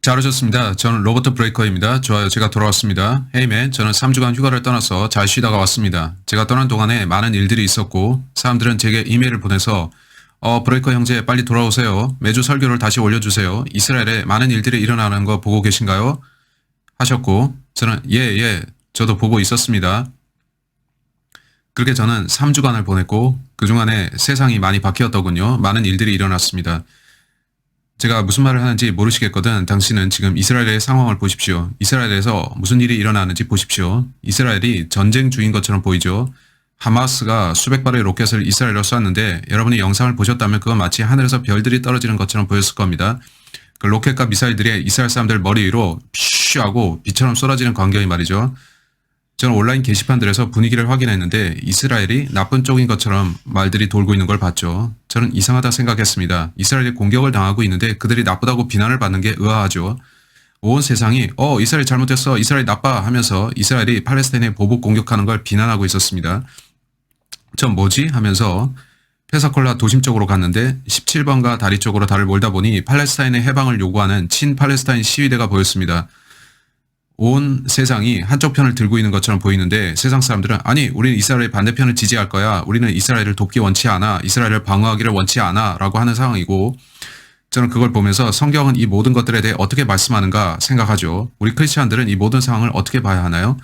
잘 오셨습니다. 저는 로버트 브레이커입니다. 좋아요. 제가 돌아왔습니다. 헤이맨, 저는 3주간 휴가를 떠나서 잘 쉬다가 왔습니다. 제가 떠난 동안에 많은 일들이 있었고 사람들은 제게 이메일을 보내서 브레이커 형제 빨리 돌아오세요. 매주 설교를 다시 올려주세요. 이스라엘에 많은 일들이 일어나는 거 보고 계신가요? 하셨고 저는 예, 저도 보고 있었습니다. 그렇게 저는 3주간을 보냈고 그동안에 세상이 많이 바뀌었더군요. 많은 일들이 일어났습니다. 제가 무슨 말을 하는지 모르시겠거든 당신은 지금 이스라엘의 상황을 보십시오. 이스라엘에서 무슨 일이 일어나는지 보십시오. 이스라엘이 전쟁 중인 것처럼 보이죠. 하마스가 수백 발의 로켓을 이스라엘로 쐈는데 여러분이 영상을 보셨다면 그건 마치 하늘에서 별들이 떨어지는 것처럼 보였을 겁니다. 그 로켓과 미사일들이 이스라엘 사람들 머리 위로 퓨 하고 비처럼 쏟아지는 광경이 말이죠. 저는 온라인 게시판들에서 분위기를 확인했는데 이스라엘이 나쁜 쪽인 것처럼 말들이 돌고 있는 걸 봤죠. 저는 이상하다 생각했습니다. 이스라엘이 공격을 당하고 있는데 그들이 나쁘다고 비난을 받는 게 의아하죠. 온 세상이 이스라엘이 잘못했어, 이스라엘이 나빠 하면서 이스라엘이 팔레스타인에 보복 공격하는 걸 비난하고 있었습니다. 전 뭐지? 하면서 페사콜라 도심 쪽으로 갔는데 17번가 다리 쪽으로 달을 몰다 보니 팔레스타인의 해방을 요구하는 친팔레스타인 시위대가 보였습니다. 온 세상이 한쪽 편을 들고 있는 것처럼 보이는데 세상 사람들은 아니 우리는 이스라엘의 반대편을 지지할 거야. 우리는 이스라엘을 돕기 원치 않아. 이스라엘을 방어하기를 원치 않아. 라고 하는 상황이고 저는 그걸 보면서 성경은 이 모든 것들에 대해 어떻게 말씀하는가 생각하죠. 우리 크리스찬들은 이 모든 상황을 어떻게 봐야 하나요?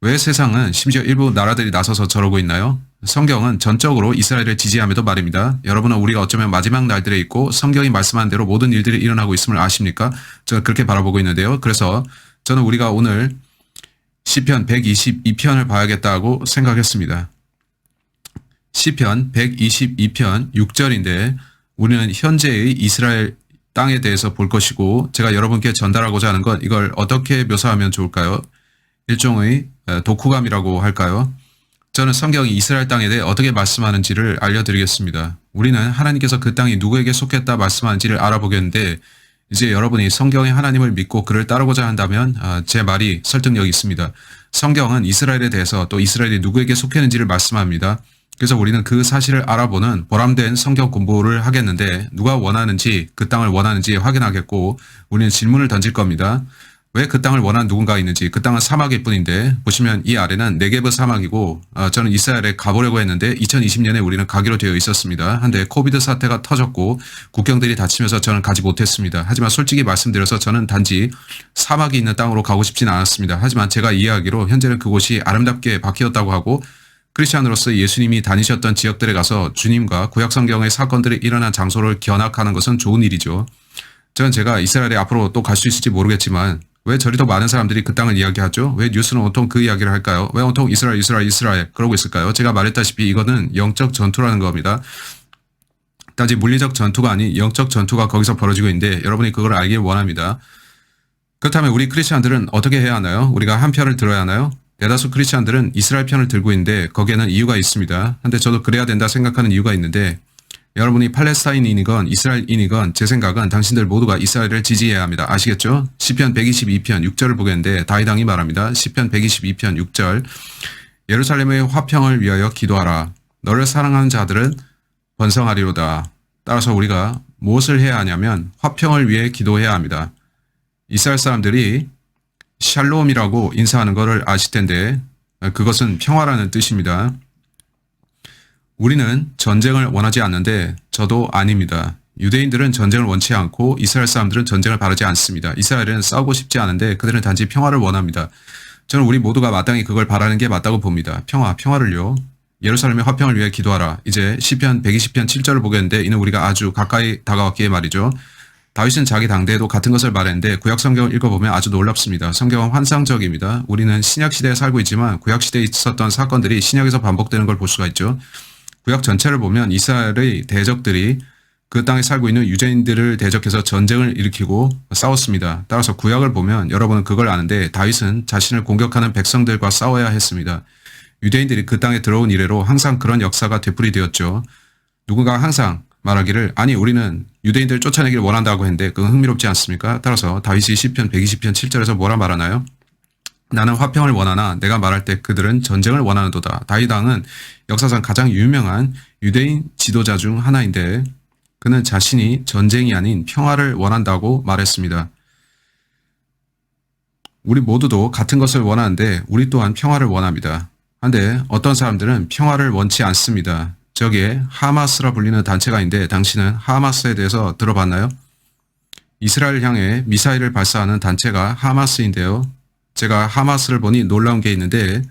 왜 세상은 심지어 일부 나라들이 나서서 저러고 있나요? 성경은 전적으로 이스라엘을 지지함에도 말입니다. 여러분은 우리가 어쩌면 마지막 날들에 있고 성경이 말씀한 대로 모든 일들이 일어나고 있음을 아십니까? 제가 그렇게 바라보고 있는데요. 그래서 저는 우리가 오늘 시편 122편을 봐야겠다고 생각했습니다. 시편 122편 6절인데 우리는 현재의 이스라엘 땅에 대해서 볼 것이고 제가 여러분께 전달하고자 하는 건 이걸 어떻게 묘사하면 좋을까요? 일종의 독후감이라고 할까요? 저는 성경이 이스라엘 땅에 대해 어떻게 말씀하는지를 알려드리겠습니다. 우리는 하나님께서 그 땅이 누구에게 속했다 말씀하는지를 알아보겠는데 이제 여러분이 성경의 하나님을 믿고 그를 따르고자 한다면 제 말이 설득력이 있습니다. 성경은 이스라엘에 대해서 또 이스라엘이 누구에게 속했는지를 말씀합니다. 그래서 우리는 그 사실을 알아보는 보람된 성경 공부를 하겠는데 누가 원하는지 그 땅을 원하는지 확인하겠고 우리는 질문을 던질 겁니다. 왜 그 땅을 원하는 누군가가 있는지. 그 땅은 사막일 뿐인데 보시면 이 아래는 네게브 사막이고 저는 이스라엘에 가보려고 했는데 2020년에 우리는 가기로 되어 있었습니다. 한데 코비드 사태가 터졌고 국경들이 닫히면서 저는 가지 못했습니다. 하지만 솔직히 말씀드려서 저는 단지 사막이 있는 땅으로 가고 싶진 않았습니다. 하지만 제가 이해하기로 현재는 그곳이 아름답게 바뀌었다고 하고 크리스찬으로서 예수님이 다니셨던 지역들에 가서 주님과 구약성경의 사건들이 일어난 장소를 견학하는 것은 좋은 일이죠. 저는 제가 이스라엘에 앞으로 또 갈 수 있을지 모르겠지만 왜 저리도 많은 사람들이 그 땅을 이야기하죠? 왜 뉴스는 온통 그 이야기를 할까요? 왜 온통 이스라엘 그러고 있을까요? 제가 말했다시피 이거는 영적 전투라는 겁니다. 단지 물리적 전투가 아닌 영적 전투가 거기서 벌어지고 있는데 여러분이 그걸 알길 원합니다. 그렇다면 우리 크리스찬들은 어떻게 해야 하나요? 우리가 한 편을 들어야 하나요? 대다수 크리스찬들은 이스라엘 편을 들고 있는데 거기에는 이유가 있습니다. 근데 저도 그래야 된다 생각하는 이유가 있는데 여러분이 팔레스타인인이건 이스라엘인이건 제 생각은 당신들 모두가 이스라엘을 지지해야 합니다. 아시겠죠? 시편 122편 6절을 보겠는데 다윗왕이 말합니다. 시편 122편 6절 예루살렘의 화평을 위하여 기도하라. 너를 사랑하는 자들은 번성하리로다. 따라서 우리가 무엇을 해야 하냐면 화평을 위해 기도해야 합니다. 이스라엘 사람들이 샬롬이라고 인사하는 것을 아실 텐데 그것은 평화라는 뜻입니다. 우리는 전쟁을 원하지 않는데 저도 아닙니다. 유대인들은 전쟁을 원치 않고 이스라엘 사람들은 전쟁을 바라지 않습니다. 이스라엘은 싸우고 싶지 않은데 그들은 단지 평화를 원합니다. 저는 우리 모두가 마땅히 그걸 바라는 게 맞다고 봅니다. 평화를요. 예루살렘의 화평을 위해 기도하라. 이제 시편 120편 7절을 보겠는데 이는 우리가 아주 가까이 다가왔기에 말이죠. 다윗은 자기 당대에도 같은 것을 말했는데 구약성경을 읽어보면 아주 놀랍습니다. 성경은 환상적입니다. 우리는 신약시대에 살고 있지만 구약시대에 있었던 사건들이 신약에서 반복되는 걸 볼 수가 있죠. 구약 전체를 보면 이스라엘의 대적들이 그 땅에 살고 있는 유대인들을 대적해서 전쟁을 일으키고 싸웠습니다. 따라서 구약을 보면 여러분은 그걸 아는데 다윗은 자신을 공격하는 백성들과 싸워야 했습니다. 유대인들이 그 땅에 들어온 이래로 항상 그런 역사가 되풀이되었죠. 누군가 항상 말하기를 아니 우리는 유대인들을 쫓아내기를 원한다고 했는데 그건 흥미롭지 않습니까? 따라서 다윗이 시편 120편 7절에서 뭐라 말하나요? 나는 화평을 원하나 내가 말할 때 그들은 전쟁을 원하는도다. 다윗왕은 역사상 가장 유명한 유대인 지도자 중 하나인데 그는 자신이 전쟁이 아닌 평화를 원한다고 말했습니다. 우리 모두도 같은 것을 원하는데 우리 또한 평화를 원합니다. 그런데 어떤 사람들은 평화를 원치 않습니다. 저기에 하마스라 불리는 단체가 있는데 당신은 하마스에 대해서 들어봤나요? 이스라엘 향해 미사일을 발사하는 단체가 하마스인데요. 제가 하마스를 보니 놀라운 게 있는데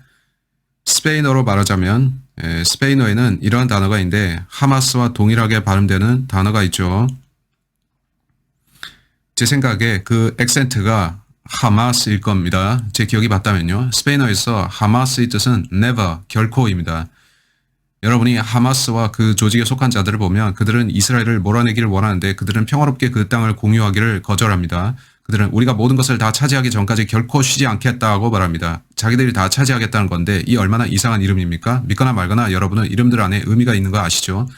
스페인어로 말하자면 스페인어에는 이런 단어가 있는데 하마스와 동일하게 발음되는 단어가 있죠. 제 생각에 그 액센트가 하마스일 겁니다. 제 기억이 맞다면요. 스페인어에서 하마스의 뜻은 never, 결코입니다. 여러분이 하마스와 그 조직에 속한 자들을 보면 그들은 이스라엘을 몰아내기를 원하는데 그들은 평화롭게 그 땅을 공유하기를 거절합니다. 그들은 우리가 모든 것을 다 차지하기 전까지 결코 쉬지 않겠다고 말합니다. 자기들이 다 차지하겠다는 건데 이 얼마나 이상한 이름입니까? 믿거나 말거나 여러분은 이름들 안에 의미가 있는 거 아시죠?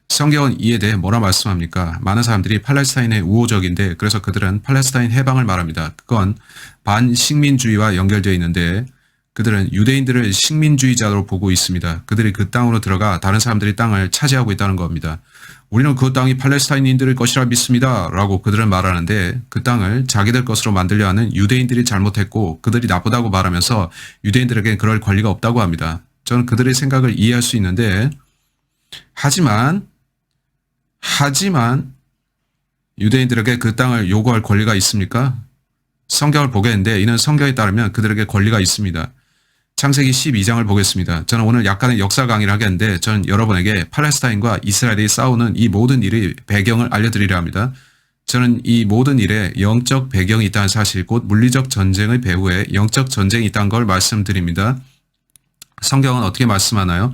성경은 이에 대해 뭐라 말씀합니까? 많은 사람들이 팔레스타인의 우호적인데 그래서 그들은 팔레스타인 해방을 말합니다. 그건 반식민주의와 연결되어 있는데 그들은 유대인들을 식민주의자로 보고 있습니다. 그들이 그 땅으로 들어가 다른 사람들이 땅을 차지하고 있다는 겁니다. 우리는 그 땅이 팔레스타인인들의 것이라 믿습니다. 라고 그들은 말하는데 그 땅을 자기들 것으로 만들려 하는 유대인들이 잘못했고 그들이 나쁘다고 말하면서 유대인들에게 그럴 권리가 없다고 합니다. 저는 그들의 생각을 이해할 수 있는데 하지만 유대인들에게 그 땅을 요구할 권리가 있습니까? 성경을 보겠는데 이는 성경에 따르면 그들에게 권리가 있습니다. 창세기 12장을 보겠습니다. 저는 오늘 약간의 역사 강의를 하겠는데 저는 여러분에게 팔레스타인과 이스라엘이 싸우는 이 모든 일의 배경을 알려드리려 합니다. 저는 이 모든 일에 영적 배경이 있다는 사실, 곧 물리적 전쟁의 배후에 영적 전쟁이 있다는 걸 말씀드립니다. 성경은 어떻게 말씀하나요?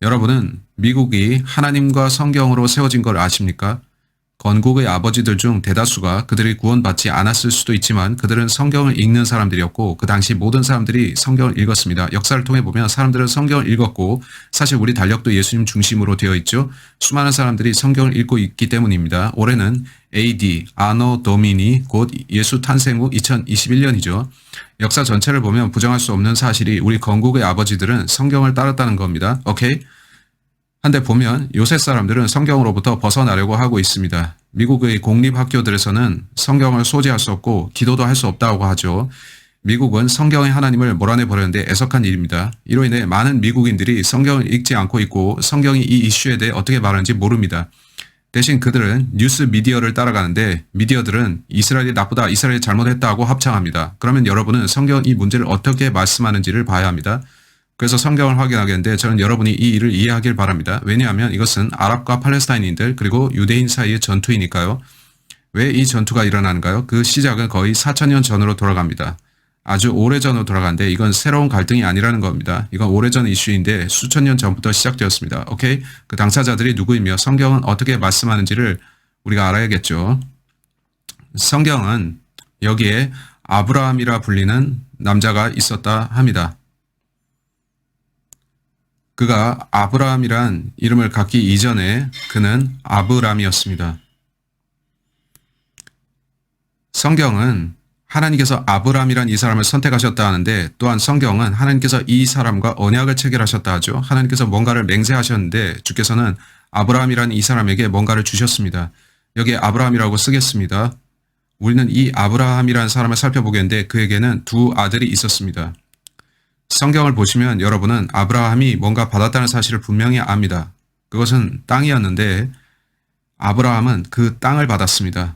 여러분은 미국이 하나님과 성경으로 세워진 걸 아십니까? 건국의 아버지들 중 대다수가 그들이 구원받지 않았을 수도 있지만 그들은 성경을 읽는 사람들이었고 그 당시 모든 사람들이 성경을 읽었습니다. 역사를 통해 보면 사람들은 성경을 읽었고 사실 우리 달력도 예수님 중심으로 되어 있죠. 수많은 사람들이 성경을 읽고 있기 때문입니다. 올해는 AD, 아노 도미니, 곧 예수 탄생 후 2021년이죠. 역사 전체를 보면 부정할 수 없는 사실이 우리 건국의 아버지들은 성경을 따랐다는 겁니다. 오케이? 한데 보면 요새 사람들은 성경으로부터 벗어나려고 하고 있습니다. 미국의 공립학교들에서는 성경을 소지할 수 없고 기도도 할 수 없다고 하죠. 미국은 성경의 하나님을 몰아내버렸는데 애석한 일입니다. 이로 인해 많은 미국인들이 성경을 읽지 않고 있고 성경이 이 이슈에 대해 어떻게 말하는지 모릅니다. 대신 그들은 뉴스 미디어를 따라가는데 미디어들은 이스라엘이 나쁘다, 이스라엘이 잘못했다고 합창합니다. 그러면 여러분은 성경은 이 문제를 어떻게 말씀하는지를 봐야 합니다. 그래서 성경을 확인하겠는데 저는 여러분이 이 일을 이해하길 바랍니다. 왜냐하면 이것은 아랍과 팔레스타인인들 그리고 유대인 사이의 전투이니까요. 왜 이 전투가 일어나는가요? 그 시작은 거의 4,000년 전으로 돌아갑니다. 아주 오래전으로 돌아가는데 이건 새로운 갈등이 아니라는 겁니다. 이건 오래전 이슈인데 수천 년 전부터 시작되었습니다. 오케이? 그 당사자들이 누구이며 성경은 어떻게 말씀하는지를 우리가 알아야겠죠. 성경은 여기에 아브라함이라 불리는 남자가 있었다 합니다. 그가 아브라함이란 이름을 갖기 이전에 그는 아브람이었습니다. 성경은 하나님께서 아브람이란 이 사람을 선택하셨다 하는데 또한 성경은 하나님께서 이 사람과 언약을 체결하셨다 하죠. 하나님께서 뭔가를 맹세하셨는데 주께서는 아브라함이란 이 사람에게 뭔가를 주셨습니다. 여기에 아브라함이라고 쓰겠습니다. 우리는 이 아브라함이라는 사람을 살펴보겠는데 그에게는 두 아들이 있었습니다. 성경을 보시면 여러분은 아브라함이 뭔가 받았다는 사실을 분명히 압니다. 그것은 땅이었는데 아브라함은 그 땅을 받았습니다.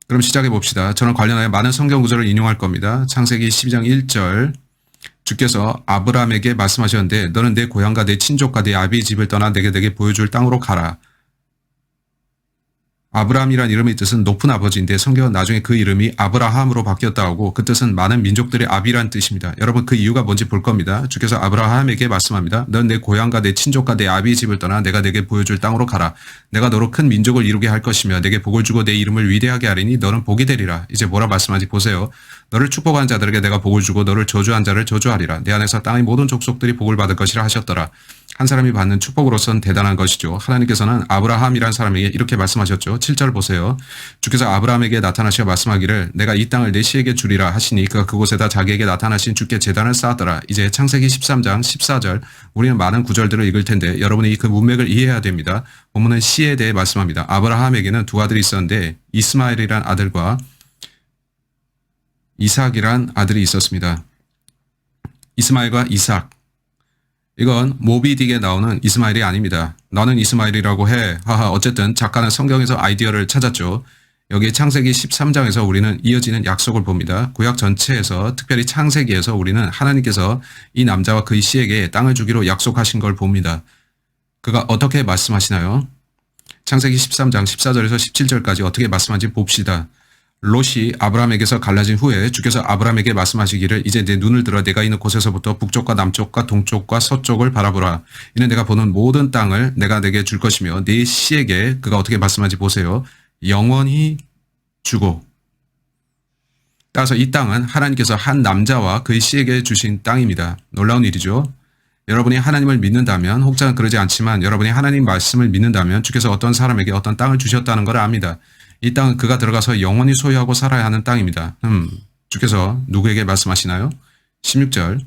그럼 시작해 봅시다. 저는 관련하여 많은 성경 구절을 인용할 겁니다. 창세기 12장 1절 주께서 아브라함에게 말씀하셨는데 너는 내 고향과 내 친족과 내 아비의 집을 떠나 내게 보여줄 땅으로 가라. 아브라함이란 이름의 뜻은 높은 아버지인데 성경은 나중에 그 이름이 아브라함으로 바뀌었다 하고 그 뜻은 많은 민족들의 아비란 뜻입니다. 여러분 그 이유가 뭔지 볼 겁니다. 주께서 아브라함에게 말씀합니다. 넌 내 고향과 내 친족과 내 아비의 집을 떠나 내가 내게 보여줄 땅으로 가라. 내가 너로 큰 민족을 이루게 할 것이며 내게 복을 주고 내 이름을 위대하게 하리니 너는 복이 되리라. 이제 뭐라 말씀하지 보세요. 너를 축복한 자들에게 내가 복을 주고 너를 저주한 자를 저주하리라. 내 안에서 땅의 모든 족속들이 복을 받을 것이라 하셨더라. 한 사람이 받는 축복으로선 대단한 것이죠. 하나님께서는 아브라함이란 사람에게 이렇게 말씀하셨죠. 7절 보세요. 주께서 아브라함에게 나타나시어 말씀하기를 내가 이 땅을 내 씨에게 주리라 하시니 그가 그곳에다 자기에게 나타나신 주께 제단을 쌓았더라. 이제 창세기 13장 14절 우리는 많은 구절들을 읽을 텐데 여러분이 그 문맥을 이해해야 됩니다. 본문은 씨에 대해 말씀합니다. 아브라함에게는 두 아들이 있었는데 이스마엘이란 아들과 이삭이란 아들이 있었습니다. 이스마엘과 이삭. 이건 모비딕에 나오는 이스마엘이 아닙니다. 나는 이스마엘이라고 해. 하하. 어쨌든 작가는 성경에서 아이디어를 찾았죠. 여기 창세기 13장에서 우리는 이어지는 약속을 봅니다. 구약 전체에서 특별히 창세기에서 우리는 하나님께서 이 남자와 그의 씨에게 땅을 주기로 약속하신 걸 봅니다. 그가 어떻게 말씀하시나요? 창세기 13장 14절에서 17절까지 어떻게 말씀하는지 봅시다. 롯이 아브라함에게서 갈라진 후에 주께서 아브라함에게 말씀하시기를 이제 내 눈을 들어 내가 있는 곳에서부터 북쪽과 남쪽과 동쪽과 서쪽을 바라보라. 이는 내가 보는 모든 땅을 내가 내게 줄 것이며 네 씨에게 그가 어떻게 말씀하는지 보세요. 영원히 주고. 따라서 이 땅은 하나님께서 한 남자와 그의 씨에게 주신 땅입니다. 놀라운 일이죠. 여러분이 하나님을 믿는다면, 혹자는 그러지 않지만 여러분이 하나님 말씀을 믿는다면 주께서 어떤 사람에게 어떤 땅을 주셨다는 걸 압니다. 이 땅은 그가 들어가서 영원히 소유하고 살아야 하는 땅입니다. 주께서 누구에게 말씀하시나요? 16절.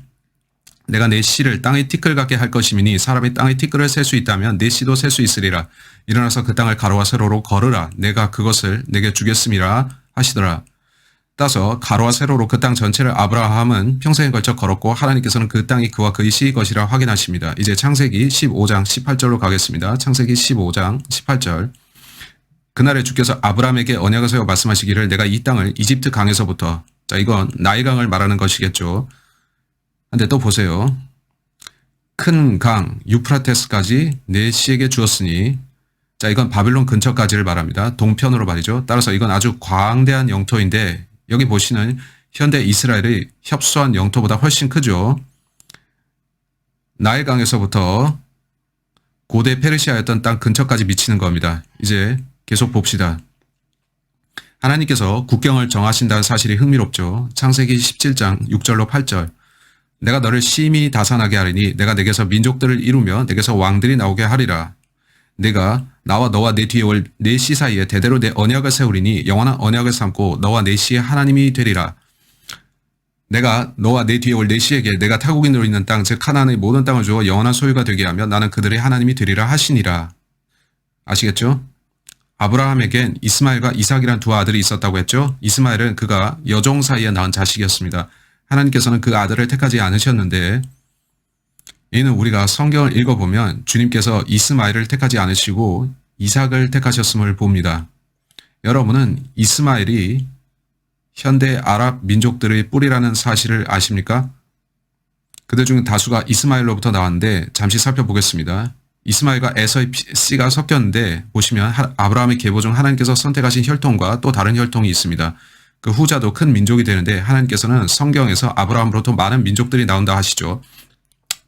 내가 내 씨를 땅의 티끌 같게 할 것이미니 사람이 땅의 티끌을 셀 수 있다면 내 씨도 셀 수 있으리라. 일어나서 그 땅을 가로와 세로로 걸으라. 내가 그것을 내게 주겠음이라 하시더라. 따서 가로와 세로로 그 땅 전체를 아브라함은 평생에 걸쳐 걸었고 하나님께서는 그 땅이 그와 그의 씨의 것이라 확인하십니다. 이제 창세기 15장 18절로 가겠습니다. 창세기 15장 18절. 그날에 주께서 아브라함에게 언약을 세워 말씀하시기를 내가 이 땅을 이집트 강에서부터, 자 이건 나일강을 말하는 것이겠죠. 근데 또 보세요. 큰 강 유프라테스까지 내 씨에게 주었으니, 자 이건 바빌론 근처까지를 말합니다. 동편으로 말이죠. 따라서 이건 아주 광대한 영토인데 여기 보시는 현대 이스라엘의 협소한 영토보다 훨씬 크죠. 나일강에서부터 고대 페르시아였던 땅 근처까지 미치는 겁니다. 이제 계속 봅시다. 하나님께서 국경을 정하신다는 사실이 흥미롭죠. 창세기 17장 6절로 8절. 내가 너를 심히 다산하게 하리니 내가 내게서 민족들을 이루며 내게서 왕들이 나오게 하리라. 내가 나와 너와 내 뒤에 올 내 씨 사이에 대대로 내 언약을 세우리니 영원한 언약을 삼고 너와 내 씨의 하나님이 되리라. 내가 너와 내 뒤에 올 내 씨에게 내가 타국인으로 있는 땅 즉 가나안의 모든 땅을 주어 영원한 소유가 되게 하며 나는 그들의 하나님이 되리라 하시니라. 아시겠죠? 아브라함에겐 이스마엘과 이삭이란 두 아들이 있었다고 했죠. 이스마엘은 그가 여종 사이에 낳은 자식이었습니다. 하나님께서는 그 아들을 택하지 않으셨는데 이는 우리가 성경을 읽어보면 주님께서 이스마엘을 택하지 않으시고 이삭을 택하셨음을 봅니다. 여러분은 이스마엘이 현대 아랍 민족들의 뿌리라는 사실을 아십니까? 그들 중 다수가 이스마엘로부터 나왔는데 잠시 살펴보겠습니다. 이스마엘과 에서의 씨가 섞였는데 보시면 아브라함의 계보 중 하나님께서 선택하신 혈통과 또 다른 혈통이 있습니다. 그 후자도 큰 민족이 되는데 하나님께서는 성경에서 아브라함으로부터 많은 민족들이 나온다 하시죠.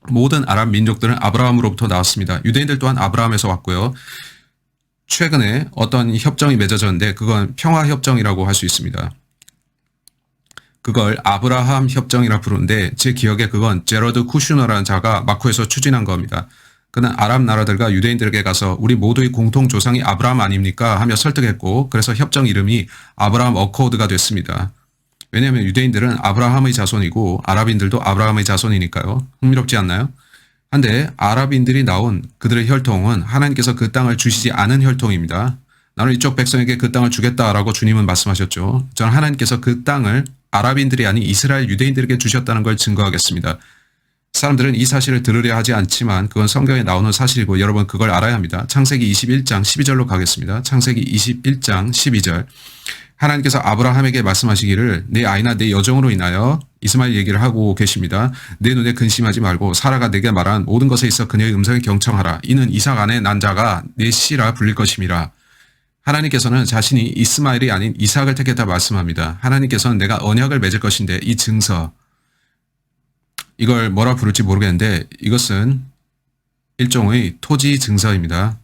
모든 아랍 민족들은 아브라함으로부터 나왔습니다. 유대인들 또한 아브라함에서 왔고요. 최근에 어떤 협정이 맺어졌는데 그건 평화협정이라고 할 수 있습니다. 그걸 아브라함 협정이라 부르는데 제 기억에 그건 제러드 쿠슈너라는 자가 마쿠에서 추진한 겁니다. 그는 아랍 나라들과 유대인들에게 가서 우리 모두의 공통 조상이 아브라함 아닙니까? 하며 설득했고 그래서 협정 이름이 아브라함 어코드가 됐습니다. 왜냐하면 유대인들은 아브라함의 자손이고 아랍인들도 아브라함의 자손이니까요. 흥미롭지 않나요? 한데 아랍인들이 나온 그들의 혈통은 하나님께서 그 땅을 주시지 않은 혈통입니다. 나는 이쪽 백성에게 그 땅을 주겠다라고 주님은 말씀하셨죠. 저는 하나님께서 그 땅을 아랍인들이 아닌 이스라엘 유대인들에게 주셨다는 걸 증거하겠습니다. 사람들은 이 사실을 들으려 하지 않지만 그건 성경에 나오는 사실이고 여러분 그걸 알아야 합니다. 창세기 21장 12절로 가겠습니다. 창세기 21장 12절. 하나님께서 아브라함에게 말씀하시기를 내 아이나 내 여종으로 인하여 이스마엘 얘기를 하고 계십니다. 내 눈에 근심하지 말고 사라가 내게 말한 모든 것에 있어 그녀의 음성에 경청하라. 이는 이삭 안에 난 자가 내 씨라 불릴 것임이라. 하나님께서는 자신이 이스마엘이 아닌 이삭을 택했다 말씀합니다. 하나님께서는 내가 언약을 맺을 것인데 이 증서, 이걸 뭐라 부를지 모르겠는데 이것은 일종의 토지 증서입니다.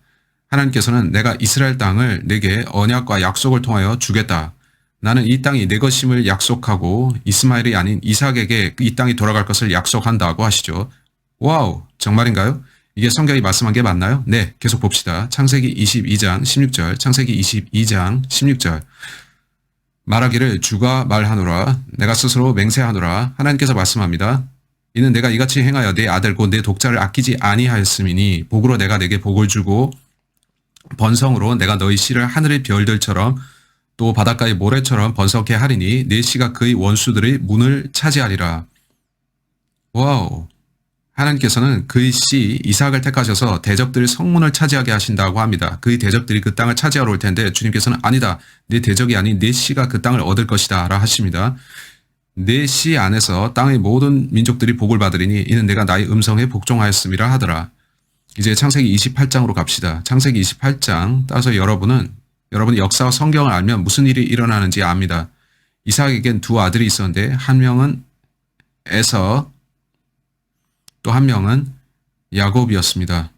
하나님께서는 내가 이스라엘 땅을 내게 언약과 약속을 통하여 주겠다. 나는 이 땅이 내 것임을 약속하고 이스마엘이 아닌 이삭에게 이 땅이 돌아갈 것을 약속한다고 하시죠. 와우, 정말인가요? 이게 성경이 말씀한 게 맞나요? 네, 계속 봅시다. 창세기 22장 16절, 창세기 22장 16절. 말하기를 주가 말하노라, 내가 스스로 맹세하노라. 하나님께서 말씀합니다. 이는 내가 이같이 행하여 내 아들 곧 내 독자를 아끼지 아니하였음이니 복으로 내가 내게 복을 주고 번성으로 내가 너희 씨를 하늘의 별들처럼 또 바닷가의 모래처럼 번성케 하리니 내 씨가 그의 원수들의 문을 차지하리라. 와우. 하나님께서는 그의 씨 이삭을 택하셔서 대적들의 성문을 차지하게 하신다고 합니다. 그의 대적들이 그 땅을 차지하러 올 텐데 주님께서는 아니다. 내 대적이 아닌 내 씨가 그 땅을 얻을 것이다 라 하십니다. 내 씨 안에서 땅의 모든 민족들이 복을 받으리니 이는 내가 나의 음성에 복종하였음이라 하더라. 이제 창세기 28장으로 갑시다. 창세기 28장 따라서 여러분이 역사와 성경을 알면 무슨 일이 일어나는지 압니다. 이삭에겐 두 아들이 있었는데 한 명은 에서 또 한 명은 야곱이었습니다.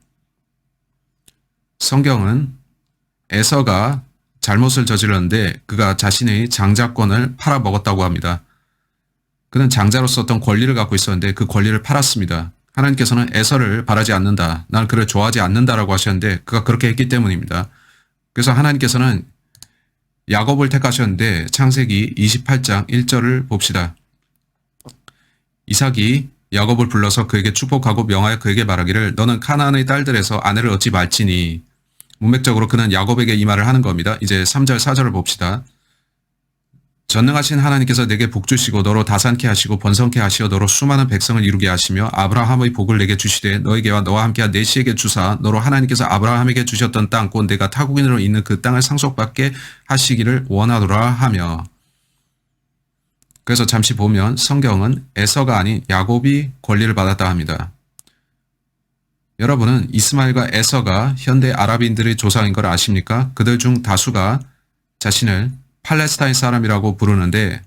성경은 에서가 잘못을 저질렀는데 그가 자신의 장자권을 팔아먹었다고 합니다. 그는 장자로서 어떤 권리를 갖고 있었는데 그 권리를 팔았습니다. 하나님께서는 에서를 바라지 않는다. 나는 그를 좋아하지 않는다라고 하셨는데 그가 그렇게 했기 때문입니다. 그래서 하나님께서는 야곱을 택하셨는데 창세기 28장 1절을 봅시다. 이삭이 야곱을 불러서 그에게 축복하고 명하여 그에게 말하기를 너는 가나안의 딸들에서 아내를 얻지 말지니 문맥적으로 그는 야곱에게 이 말을 하는 겁니다. 이제 3절 4절을 봅시다. 전능하신 하나님께서 내게 복 주시고 너로 다산케 하시고 번성케 하시어 너로 수많은 백성을 이루게 하시며 아브라함의 복을 내게 주시되 너에게와 너와 함께한 내 씨에게 주사 너로 하나님께서 아브라함에게 주셨던 땅 곧 내가 타국인으로 있는 그 땅을 상속받게 하시기를 원하노라 하며 그래서 잠시 보면 성경은 에서가 아닌 야곱이 권리를 받았다 합니다. 여러분은 이스마엘과 에서가 현대 아랍인들의 조상인 걸 아십니까? 그들 중 다수가 자신을 팔레스타인 사람이라고 부르는데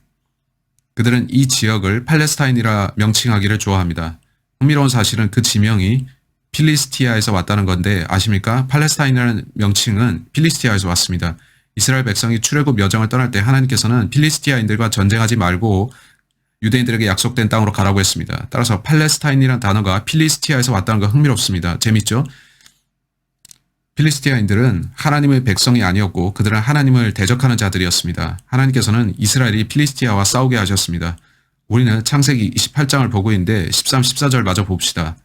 그들은 이 지역을 팔레스타인이라 명칭하기를 좋아합니다. 흥미로운 사실은 그 지명이 필리스티아에서 왔다는 건데 아십니까? 팔레스타인이라는 명칭은 필리스티아에서 왔습니다. 이스라엘 백성이 출애굽 여정을 떠날 때 하나님께서는 필리스티아인들과 전쟁하지 말고 유대인들에게 약속된 땅으로 가라고 했습니다. 따라서 팔레스타인이라는 단어가 필리스티아에서 왔다는 거 흥미롭습니다. 재밌죠? 필리스티아인들은 하나님의 백성이 아니었고 그들은 하나님을 대적하는 자들이었습니다. 하나님께서는 이스라엘이 필리스티아와 싸우게 하셨습니다. 우리는 창세기 28장을 보고 있는데 13, 14절 마저 봅시다.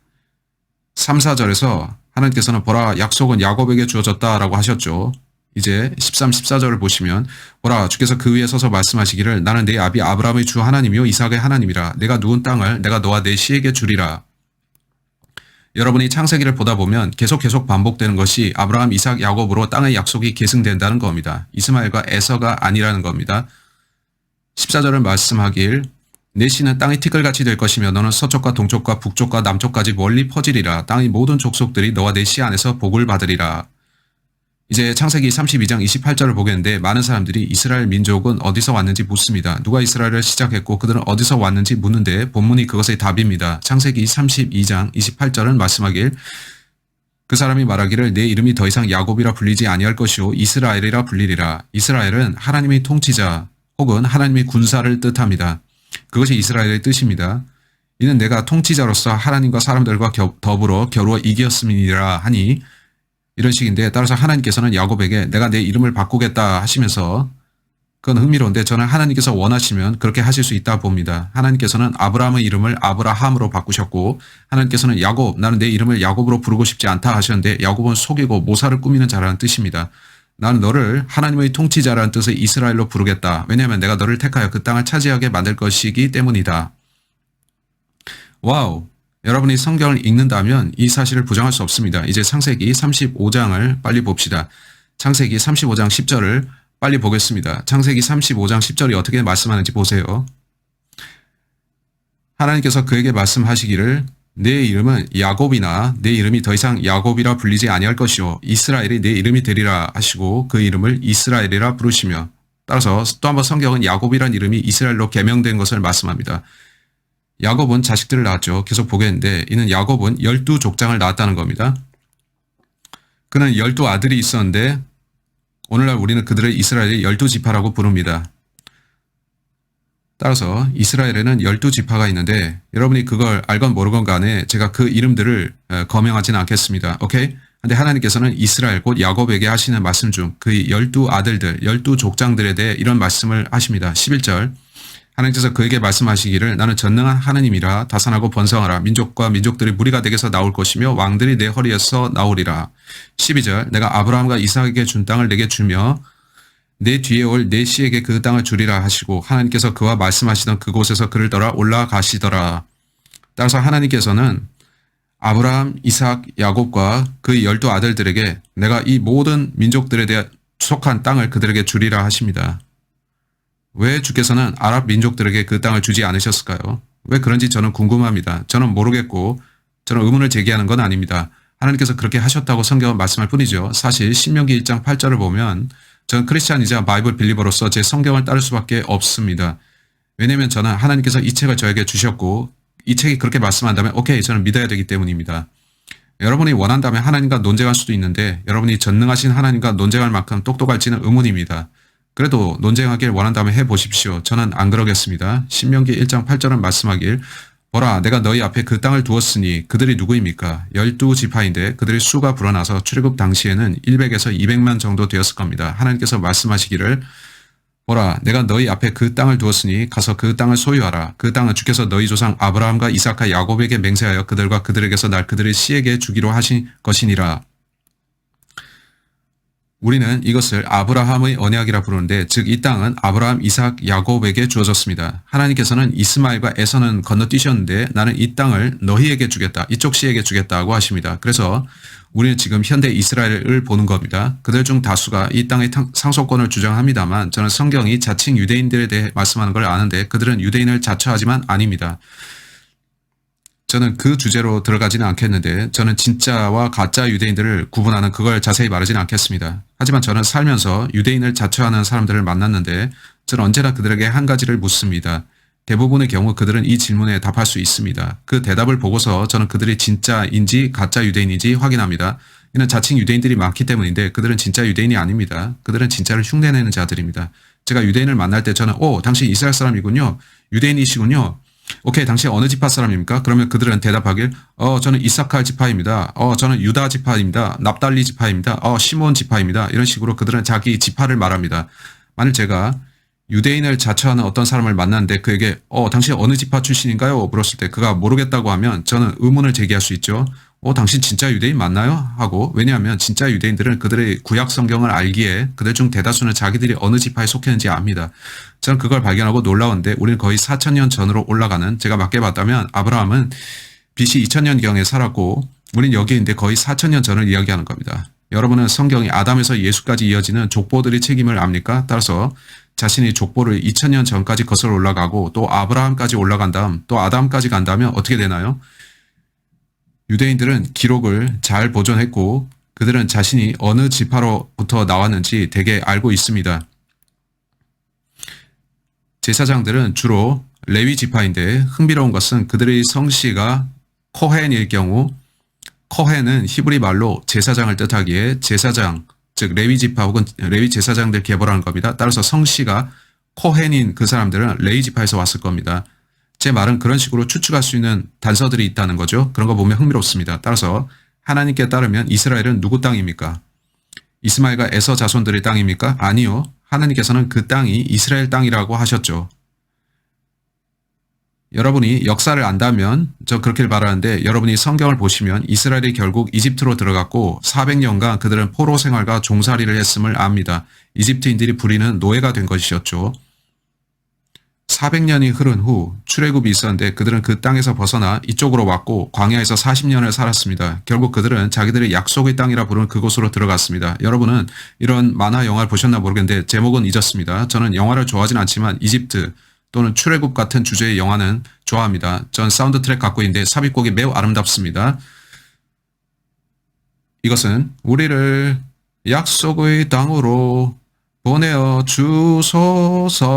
3, 4절에서 하나님께서는 보라 약속은 야곱에게 주어졌다라고 하셨죠. 이제 13, 14절을 보시면 보라 주께서 그 위에 서서 말씀하시기를 나는 내 아비 아브라함의 주 하나님이요 이삭의 하나님이라 내가 누운 땅을 내가 너와 내 씨에게 주리라. 여러분이 창세기를 보다 보면 계속 반복되는 것이 아브라함, 이삭, 야곱으로 땅의 약속이 계승된다는 겁니다. 이스마엘과 에서가 아니라는 겁니다. 14절을 말씀하길 내 씨는 땅의 티끌같이 될 것이며 너는 서쪽과 동쪽과 북쪽과 남쪽까지 멀리 퍼지리라. 땅의 모든 족속들이 너와 내 씨 안에서 복을 받으리라. 이제 창세기 32장 28절을 보겠는데 많은 사람들이 이스라엘 민족은 어디서 왔는지 묻습니다. 누가 이스라엘을 시작했고 그들은 어디서 왔는지 묻는데 본문이 그것의 답입니다. 창세기 32장 28절은 말씀하길 그 사람이 말하기를 내 이름이 더 이상 야곱이라 불리지 아니할 것이요 이스라엘이라 불리리라. 이스라엘은 하나님의 통치자 혹은 하나님의 군사를 뜻합니다. 그것이 이스라엘의 뜻입니다. 이는 내가 통치자로서 하나님과 사람들과 더불어 겨루어 이겼음이니라 하니 이런 식인데 따라서 하나님께서는 야곱에게 내가 내 이름을 바꾸겠다 하시면서 그건 흥미로운데 저는 하나님께서 원하시면 그렇게 하실 수 있다 봅니다. 하나님께서는 아브라함의 이름을 아브라함으로 바꾸셨고 하나님께서는 야곱 나는 내 이름을 야곱으로 부르고 싶지 않다 하셨는데 야곱은 속이고 모사를 꾸미는 자라는 뜻입니다. 나는 너를 하나님의 통치자라는 뜻의 이스라엘로 부르겠다. 왜냐하면 내가 너를 택하여 그 땅을 차지하게 만들 것이기 때문이다. 와우. 여러분이 성경을 읽는다면 이 사실을 부정할 수 없습니다. 이제 창세기 35장을 빨리 봅시다. 창세기 35장 10절을 빨리 보겠습니다. 창세기 35장 10절이 어떻게 말씀하는지 보세요. 하나님께서 그에게 말씀하시기를 내 이름은 야곱이나 내 이름이 더 이상 야곱이라 불리지 아니할 것이요 이스라엘이 내 이름이 되리라 하시고 그 이름을 이스라엘이라 부르시며 따라서 또 한번 성경은 야곱이란 이름이 이스라엘로 개명된 것을 말씀합니다. 야곱은 자식들을 낳았죠. 계속 보겠는데 이는 야곱은 12족장을 낳았다는 겁니다. 그는 12아들이 있었는데 오늘날 우리는 그들을 이스라엘의 12지파라고 부릅니다. 따라서 이스라엘에는 12지파가 있는데 여러분이 그걸 알건 모르건 간에 제가 그 이름들을 거명하지는 않겠습니다. 오케이? 근데 하나님께서는 이스라엘 곧 야곱에게 하시는 말씀 중 그 12아들들, 12족장들에 대해 이런 말씀을 하십니다. 11절 하나님께서 그에게 말씀하시기를 나는 전능한 하나님이라 다산하고 번성하라. 민족과 민족들이 무리가 되게서 나올 것이며 왕들이 내 허리에서 나오리라. 12절 내가 아브라함과 이삭에게 준 땅을 내게 주며 내 뒤에 올 내 씨에게 그 땅을 주리라 하시고 하나님께서 그와 말씀하시던 그곳에서 그를 따라 올라가시더라. 따라서 하나님께서는 아브라함, 이삭, 야곱과 그의 12 아들들에게 내가 이 모든 민족들에 대한 속한 땅을 그들에게 주리라 하십니다. 왜 주께서는 아랍 민족들에게 그 땅을 주지 않으셨을까요? 왜 그런지 저는 궁금합니다. 저는 모르겠고 저는 의문을 제기하는 건 아닙니다. 하나님께서 그렇게 하셨다고 성경은 말씀할 뿐이죠. 사실 신명기 1장 8절을 보면 저는 크리스찬이자 바이블 빌리버로서 제 성경을 따를 수밖에 없습니다. 왜냐하면 저는 하나님께서 이 책을 저에게 주셨고 이 책이 그렇게 말씀한다면 오케이 저는 믿어야 되기 때문입니다. 여러분이 원한다면 하나님과 논쟁할 수도 있는데 여러분이 전능하신 하나님과 논쟁할 만큼 똑똑할지는 의문입니다. 그래도 논쟁하길 원한다면 해보십시오. 저는 안 그러겠습니다. 신명기 1장 8절은 말씀하길 보라 내가 너희 앞에 그 땅을 두었으니 그들이 누구입니까? 12지파인데 그들의 수가 불어나서 출애굽 당시에는 100에서 200만 정도 되었을 겁니다. 하나님께서 말씀하시기를 보라 내가 너희 앞에 그 땅을 두었으니 가서 그 땅을 소유하라. 그 땅은 주께서 너희 조상 아브라함과 이삭과 야곱에게 맹세하여 그들과 그들에게서 날 그들의 씨에게 주기로 하신 것이니라. 우리는 이것을 아브라함의 언약이라 부르는데 즉 이 땅은 아브라함, 이삭, 야곱에게 주어졌습니다. 하나님께서는 이스마엘과 에서는 건너뛰셨는데 나는 이 땅을 너희에게 주겠다. 이쪽 씨에게 주겠다고 하십니다. 그래서 우리는 지금 현대 이스라엘을 보는 겁니다. 그들 중 다수가 이 땅의 상속권을 주장합니다만 저는 성경이 자칭 유대인들에 대해 말씀하는 걸 아는데 그들은 유대인을 자처하지만 아닙니다. 저는 그 주제로 들어가지는 않겠는데 저는 진짜와 가짜 유대인들을 구분하는 그걸 자세히 말하지는 않겠습니다. 하지만 저는 살면서 유대인을 자처하는 사람들을 만났는데 저는 언제나 그들에게 한 가지를 묻습니다. 대부분의 경우 그들은 이 질문에 답할 수 있습니다. 그 대답을 보고서 저는 그들이 진짜인지 가짜 유대인인지 확인합니다. 이는 자칭 유대인들이 많기 때문인데 그들은 진짜 유대인이 아닙니다. 그들은 진짜를 흉내내는 자들입니다. 제가 유대인을 만날 때 저는 당신 이스라엘 사람이군요. 유대인이시군요. 오케이, 당신 어느 지파 사람입니까? 그러면 그들은 대답하길, 저는 이사칼 지파입니다. 저는 유다 지파입니다. 납달리 지파입니다. 시몬 지파입니다. 이런 식으로 그들은 자기 지파를 말합니다. 만일 제가 유대인을 자처하는 어떤 사람을 만났는데 그에게, 당신 어느 지파 출신인가요? 물었을 때 그가 모르겠다고 하면 저는 의문을 제기할 수 있죠. 당신 진짜 유대인 맞나요? 하고, 왜냐하면 진짜 유대인들은 그들의 구약 성경을 알기에 그들 중 대다수는 자기들이 어느 지파에 속했는지 압니다. 저는 그걸 발견하고 놀라운데 우리는 거의 4,000년 전으로 올라가는, 제가 맞게 봤다면 아브라함은 BC 2000년경에 살았고 우린 여기 있는데 거의 4,000년 전을 이야기하는 겁니다. 여러분은 성경이 아담에서 예수까지 이어지는 족보들의 책임을 압니까? 따라서 자신의 족보를 2000년 전까지 거슬러 올라가고 또 아브라함까지 올라간 다음 또 아담까지 간다면 어떻게 되나요? 유대인들은 기록을 잘 보존했고 그들은 자신이 어느 지파로부터 나왔는지 대개 알고 있습니다. 제사장들은 주로 레위 지파인데 흥미로운 것은 그들의 성씨가 코헨일 경우, 코헨은 히브리 말로 제사장을 뜻하기에 제사장, 즉 레위 지파 혹은 레위 제사장들 계보라는 겁니다. 따라서 성씨가 코헨인 그 사람들은 레위 지파에서 왔을 겁니다. 제 말은 그런 식으로 추측할 수 있는 단서들이 있다는 거죠. 그런 거 보면 흥미롭습니다. 따라서 하나님께 따르면 이스라엘은 누구 땅입니까? 이스마엘과 에서 자손들의 땅입니까? 아니요. 하나님께서는 그 땅이 이스라엘 땅이라고 하셨죠. 여러분이 역사를 안다면 저 그렇게 말하는데 여러분이 성경을 보시면 이스라엘이 결국 이집트로 들어갔고 400년간 그들은 포로 생활과 종살이를 했음을 압니다. 이집트인들이 부리는 노예가 된 것이었죠. 400년이 흐른 후 출애굽이 있었는데 그들은 그 땅에서 벗어나 이쪽으로 왔고 광야에서 40년을 살았습니다. 결국 그들은 자기들의 약속의 땅이라 부르는 그곳으로 들어갔습니다. 여러분은 이런 만화 영화를 보셨나 모르겠는데 제목은 잊었습니다. 저는 영화를 좋아하진 않지만 이집트 또는 출애굽 같은 주제의 영화는 좋아합니다. 전 사운드 트랙 갖고 있는데 삽입곡이 매우 아름답습니다. 이것은 우리를 약속의 땅으로 보내어 주소서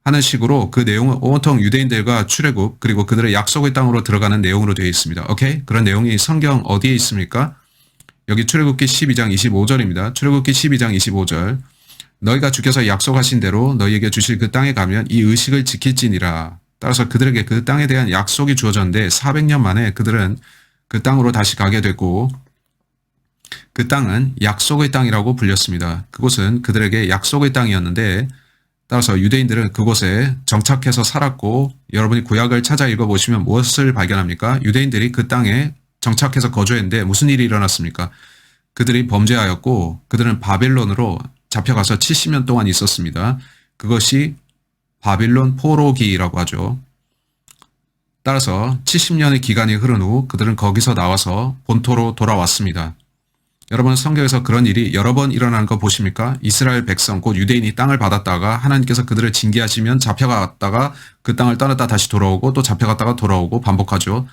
하는 식으로 그 내용은 온통 유대인들과 출애굽 그리고 그들의 약속의 땅으로 들어가는 내용으로 되어 있습니다. 오케이? 그런 내용이 성경 어디에 있습니까? 여기 출애굽기 12장 25절입니다. 출애굽기 12장 25절. 너희가 주께서 약속하신 대로 너희에게 주실 그 땅에 가면 이 의식을 지킬지니라. 따라서 그들에게 그 땅에 대한 약속이 주어졌는데 400년 만에 그들은 그 땅으로 다시 가게 됐고 그 땅은 약속의 땅이라고 불렸습니다. 그곳은 그들에게 약속의 땅이었는데 따라서 유대인들은 그곳에 정착해서 살았고 여러분이 구약을 찾아 읽어보시면 무엇을 발견합니까? 유대인들이 그 땅에 정착해서 거주했는데 무슨 일이 일어났습니까? 그들이 범죄하였고 그들은 바벨론으로 잡혀가서 70년 동안 있었습니다. 그것이 바빌론 포로기라고 하죠. 따라서 70년의 기간이 흐른 후 그들은 거기서 나와서 본토로 돌아왔습니다. 여러분, 성경에서 그런 일이 여러 번 일어나는 거 보십니까? 이스라엘 백성, 곧 유대인이 땅을 받았다가 하나님께서 그들을 징계하시면 잡혀갔다가 그 땅을 떠났다 다시 돌아오고 또 잡혀갔다가 돌아오고 반복하죠.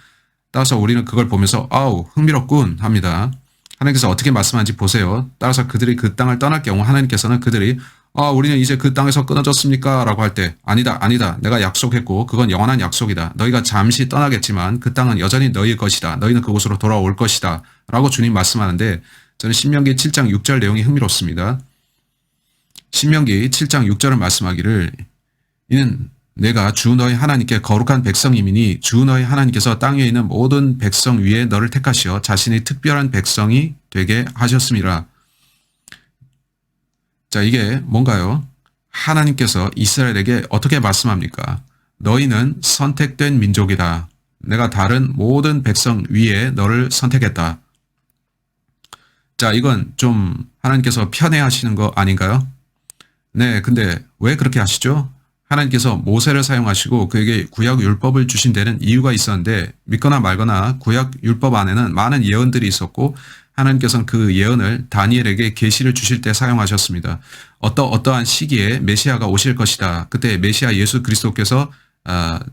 따라서 우리는 그걸 보면서 아우 흥미롭군 합니다. 하나님께서 어떻게 말씀하는지 보세요. 따라서 그들이 그 땅을 떠날 경우 하나님께서는 그들이 우리는 이제 그 땅에서 끊어졌습니까? 라고 할 때 아니다 내가 약속했고 그건 영원한 약속이다. 너희가 잠시 떠나겠지만 그 땅은 여전히 너희 것이다. 너희는 그곳으로 돌아올 것이다. 라고 주님 말씀하는데 저는 신명기 7장 6절 내용이 흥미롭습니다. 신명기 7장 6절은 말씀하기를 이는 내가 주 너희 하나님께 거룩한 백성이미니 주 너희 하나님께서 땅 위에 있는 모든 백성 위에 너를 택하시어 자신의 특별한 백성이 되게 하셨습니다. 자, 이게 뭔가요? 하나님께서 이스라엘에게 어떻게 말씀합니까? 너희는 선택된 민족이다. 내가 다른 모든 백성 위에 너를 선택했다. 자, 이건 좀 하나님께서 편애하시는 거 아닌가요? 네, 근데 왜 그렇게 하시죠? 하나님께서 모세를 사용하시고 그에게 구약 율법을 주신 데는 이유가 있었는데 믿거나 말거나 구약 율법 안에는 많은 예언들이 있었고 하나님께서는 그 예언을 다니엘에게 계시를 주실 때 사용하셨습니다. 어떠한 시기에 메시아가 오실 것이다. 그때 메시아 예수 그리스도께서